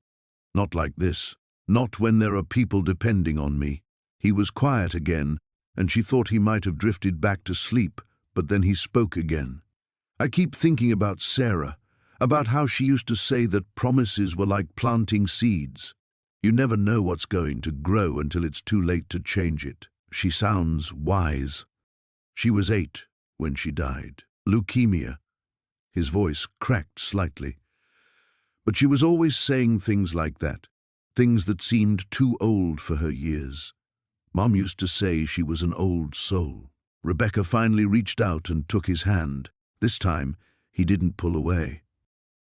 Not like this. Not when there are people depending on me." He was quiet again, and she thought he might have drifted back to sleep, but then he spoke again. "I keep thinking about Sarah, about how she used to say that promises were like planting seeds. You never know what's going to grow until it's too late to change it. She sounds wise. She was 8 when she died. Leukemia." His voice cracked slightly. "But she was always saying things like that, things that seemed too old for her years. Mom used to say she was an old soul." Rebecca finally reached out and took his hand. This time, he didn't pull away.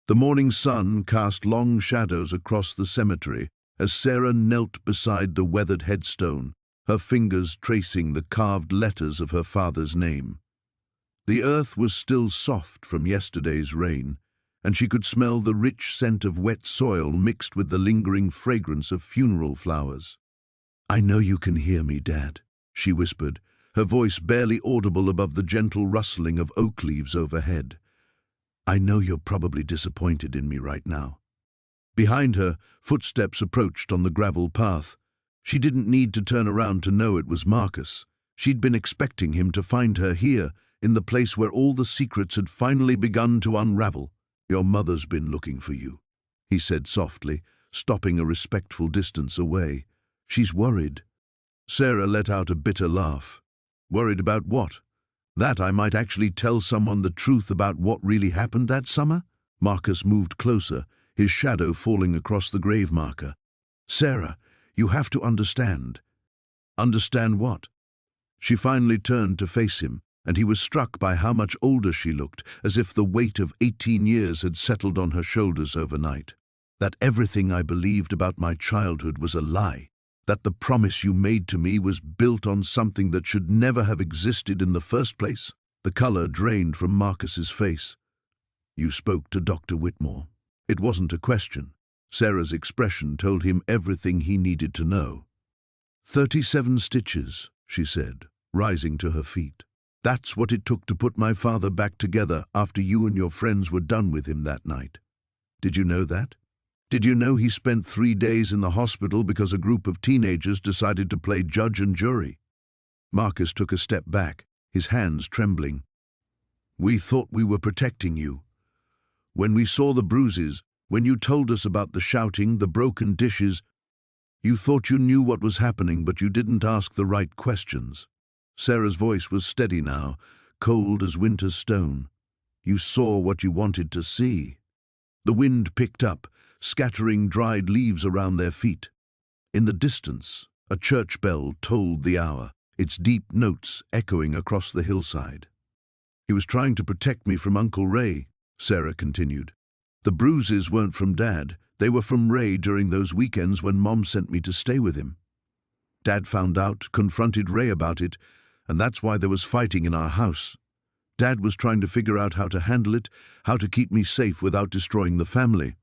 The morning sun cast long shadows across the cemetery as Sarah knelt beside the weathered headstone, her fingers tracing the carved letters of her father's name. The earth was still soft from yesterday's rain, and she could smell the rich scent of wet soil mixed with the lingering fragrance of funeral flowers. "I know you can hear me, Dad," she whispered, her voice barely audible above the gentle rustling of oak leaves overhead. "I know you're probably disappointed in me right now." Behind her, footsteps approached on the gravel path. She didn't need to turn around to know it was Marcus. She'd been expecting him to find her here, in the place where all the secrets had finally begun to unravel. "Your mother's been looking for you," he said softly, stopping a respectful distance away. "She's worried." Sarah let out a bitter laugh. "Worried about what? That I might actually tell someone the truth about what really happened that summer?" Marcus moved closer, his shadow falling across the grave marker. "Sarah, you have to understand." "Understand what?" She finally turned to face him, and he was struck by how much older she looked, as if the weight of 18 years had settled on her shoulders overnight. "That everything I believed about my childhood was a lie. That the promise you made to me was built on something that should never have existed in the first place." The color drained from Marcus's face. "You spoke to Dr. Whitmore." It wasn't a question. Sarah's expression told him everything he needed to know. 37 stitches, she said, rising to her feet. "That's what it took to put my father back together after you and your friends were done with him that night. Did you know that? Did you know he spent 3 days in the hospital because a group of teenagers decided to play judge and jury?" Marcus took a step back, his hands trembling. "We thought we were protecting you. When we saw the bruises, when you told us about the shouting, the broken dishes, you thought you knew what was happening, but you didn't ask the right questions." Sarah's voice was steady now, cold as winter's stone. "You saw what you wanted to see." The wind picked up, scattering dried leaves around their feet. In the distance, a church bell tolled the hour, its deep notes echoing across the hillside. "He was trying to protect me from Uncle Ray," Sarah continued. "The bruises weren't from Dad. They were from Ray during those weekends when Mom sent me to stay with him." Dad found out, confronted Ray about it, and that's why there was fighting in our house. Dad was trying to figure out how to handle it, how to keep me safe without destroying the family.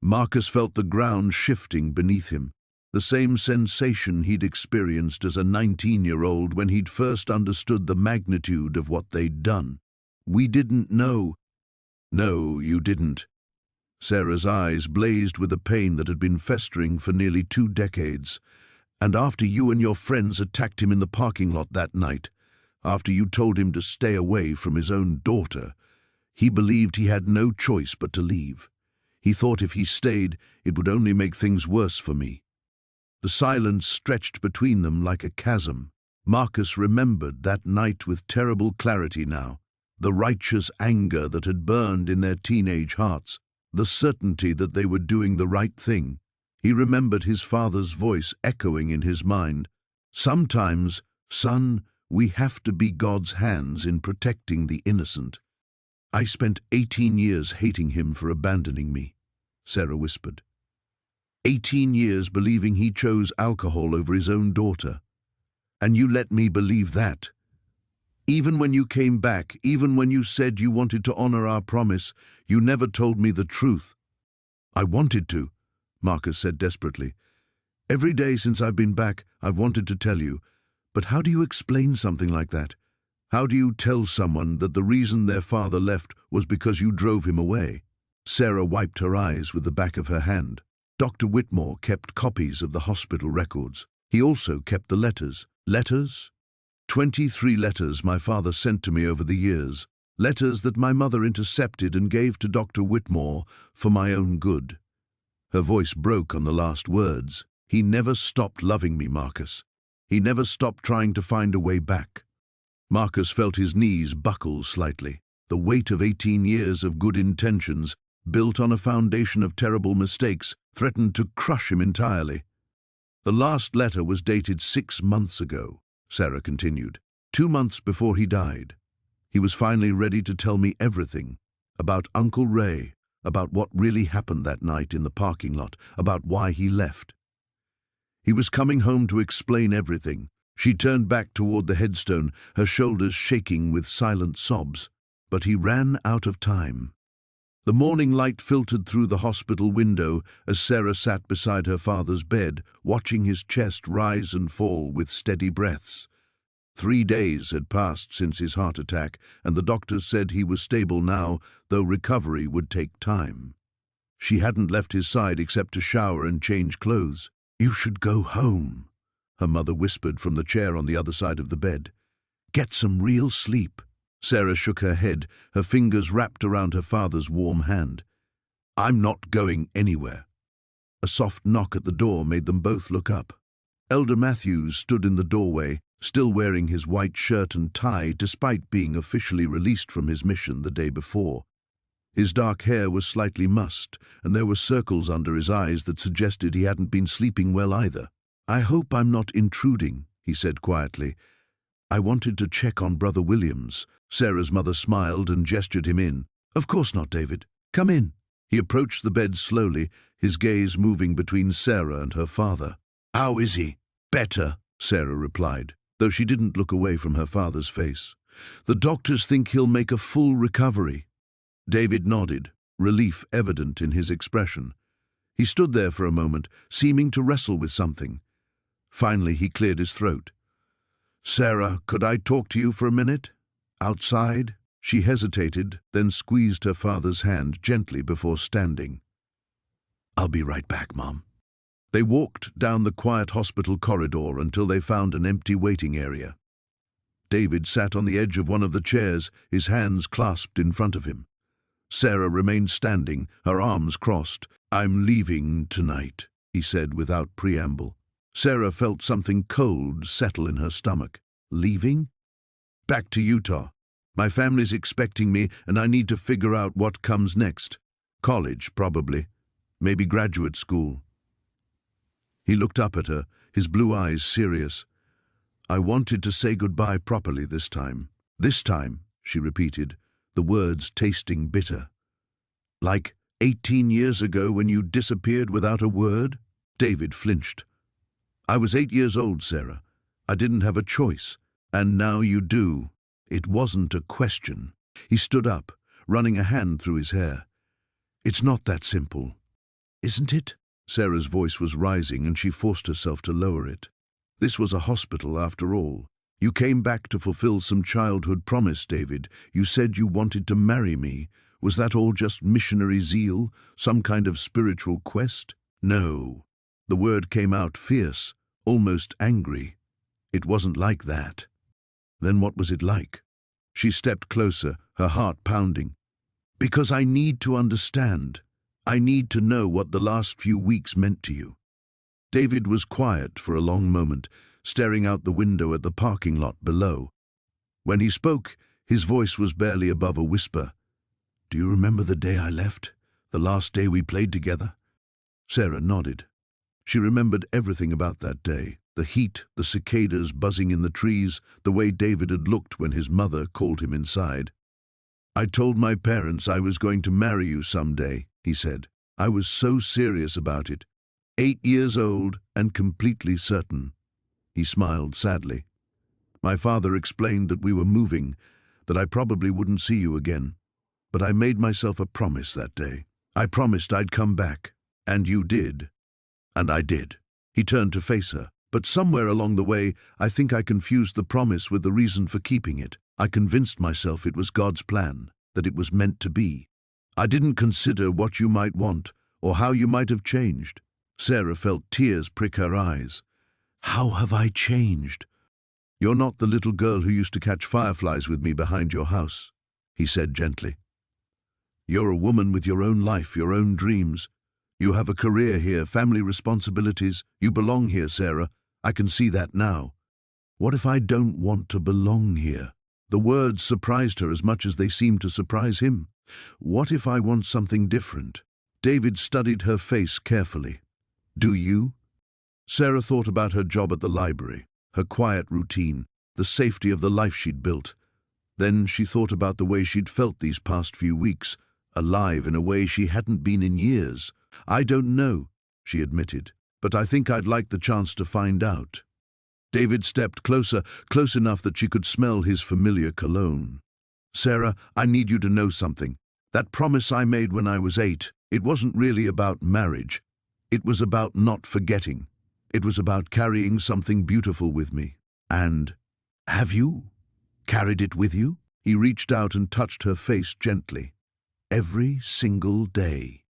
Marcus felt the ground shifting beneath him, the same sensation he'd experienced as a 19-year-old when he'd first understood the magnitude of what they'd done. We didn't know. No, you didn't. Sarah's eyes blazed with a pain that had been festering for nearly 2 decades. And after you and your friends attacked him in the parking lot that night, after you told him to stay away from his own daughter, he believed he had no choice but to leave. He thought if he stayed, it would only make things worse for me. The silence stretched between them like a chasm. Marcus remembered that night with terrible clarity now, the righteous anger that had burned in their teenage hearts, the certainty that they were doing the right thing. He remembered his father's voice echoing in his mind. Sometimes, son, we have to be God's hands in protecting the innocent. I spent 18 years hating him for abandoning me, Sarah whispered. 18 years believing he chose alcohol over his own daughter. And you let me believe that. Even when you came back, even when you said you wanted to honor our promise, you never told me the truth. I wanted to, Marcus said desperately. Every day since I've been back, I've wanted to tell you. But how do you explain something like that? How do you tell someone that the reason their father left was because you drove him away? Sarah wiped her eyes with the back of her hand. Dr. Whitmore kept copies of the hospital records. He also kept the letters. Letters? 23 letters my father sent to me over the years. Letters that my mother intercepted and gave to Dr. Whitmore for my own good. Her voice broke on the last words. He never stopped loving me, Marcus. He never stopped trying to find a way back. Marcus felt his knees buckle slightly. The weight of 18 years of good intentions, built on a foundation of terrible mistakes, threatened to crush him entirely. The last letter was dated 6 months ago, Sarah continued. 2 months before he died. He was finally ready to tell me everything. About Uncle Ray, about what really happened that night in the parking lot, about why he left. He was coming home to explain everything. She turned back toward the headstone, her shoulders shaking with silent sobs. But he ran out of time. The morning light filtered through the hospital window as Sarah sat beside her father's bed, watching his chest rise and fall with steady breaths. 3 days had passed since his heart attack, and the doctors said he was stable now, though recovery would take time. She hadn't left his side except to shower and change clothes. "You should go home," her mother whispered from the chair on the other side of the bed. "Get some real sleep." Sarah shook her head, her fingers wrapped around her father's warm hand. "I'm not going anywhere." A soft knock at the door made them both look up. Elder Matthews stood in the doorway, still wearing his white shirt and tie despite being officially released from his mission the day before. His dark hair was slightly mussed, and there were circles under his eyes that suggested he hadn't been sleeping well either. "I hope I'm not intruding," he said quietly. "I wanted to check on Brother Williams." Sarah's mother smiled and gestured him in. "Of course not, David. Come in." He approached the bed slowly, his gaze moving between Sarah and her father. "How is he?" "Better," Sarah replied, though she didn't look away from her father's face. "The doctors think he'll make a full recovery." David nodded, relief evident in his expression. He stood there for a moment, seeming to wrestle with something. Finally, he cleared his throat. "Sarah, could I talk to you for a minute? Outside?" She hesitated, then squeezed her father's hand gently before standing. "I'll be right back, Mom." They walked down the quiet hospital corridor until they found an empty waiting area. David sat on the edge of one of the chairs, his hands clasped in front of him. Sarah remained standing, her arms crossed. "I'm leaving tonight," he said without preamble. Sarah felt something cold settle in her stomach. "Leaving?" "Back to Utah. My family's expecting me, and I need to figure out what comes next. College, probably. Maybe graduate school." He looked up at her, his blue eyes serious. "I wanted to say goodbye properly this time." "This time," she repeated, the words tasting bitter. "Like 18 years ago when you disappeared without a word?" David flinched. I was 8 years old, Sarah. I didn't have a choice. And now you do. It wasn't a question. He stood up, running a hand through his hair. It's not that simple. Isn't it? Sarah's voice was rising and she forced herself to lower it. This was a hospital after all. You came back to fulfill some childhood promise, David. You said you wanted to marry me. Was that all just missionary zeal, some kind of spiritual quest? No. The word came out fierce, almost angry. It wasn't like that. Then what was it like? She stepped closer, her heart pounding. Because I need to understand. I need to know what the last few weeks meant to you. David was quiet for a long moment, staring out the window at the parking lot below. When he spoke, his voice was barely above a whisper. Do you remember the day I left? The last day we played together? Sarah nodded. She remembered everything about that day. The heat, the cicadas buzzing in the trees, the way David had looked when his mother called him inside. I told my parents I was going to marry you someday, he said. I was so serious about it. 8 years old and completely certain. He smiled sadly. My father explained that we were moving, that I probably wouldn't see you again. But I made myself a promise that day. I promised I'd come back. And you did. And I did. He turned to face her. But somewhere along the way, I think I confused the promise with the reason for keeping it. I convinced myself it was God's plan, that it was meant to be. I didn't consider what you might want, or how you might have changed. Sarah felt tears prick her eyes. How have I changed? You're not the little girl who used to catch fireflies with me behind your house, he said gently. You're a woman with your own life, your own dreams. You have a career here, family responsibilities. You belong here, Sarah. I can see that now. What if I don't want to belong here? The words surprised her as much as they seemed to surprise him. What if I want something different? David studied her face carefully. Do you? Sarah thought about her job at the library, her quiet routine, the safety of the life she'd built. Then she thought about the way she'd felt these past few weeks, alive in a way she hadn't been in years. I don't know, she admitted, but I think I'd like the chance to find out. David stepped closer, close enough that she could smell his familiar cologne. Sarah, I need you to know something. That promise I made when I was 8, it wasn't really about marriage. It was about not forgetting. It was about carrying something beautiful with me. And have you carried it with you? He reached out and touched her face gently. Every single day.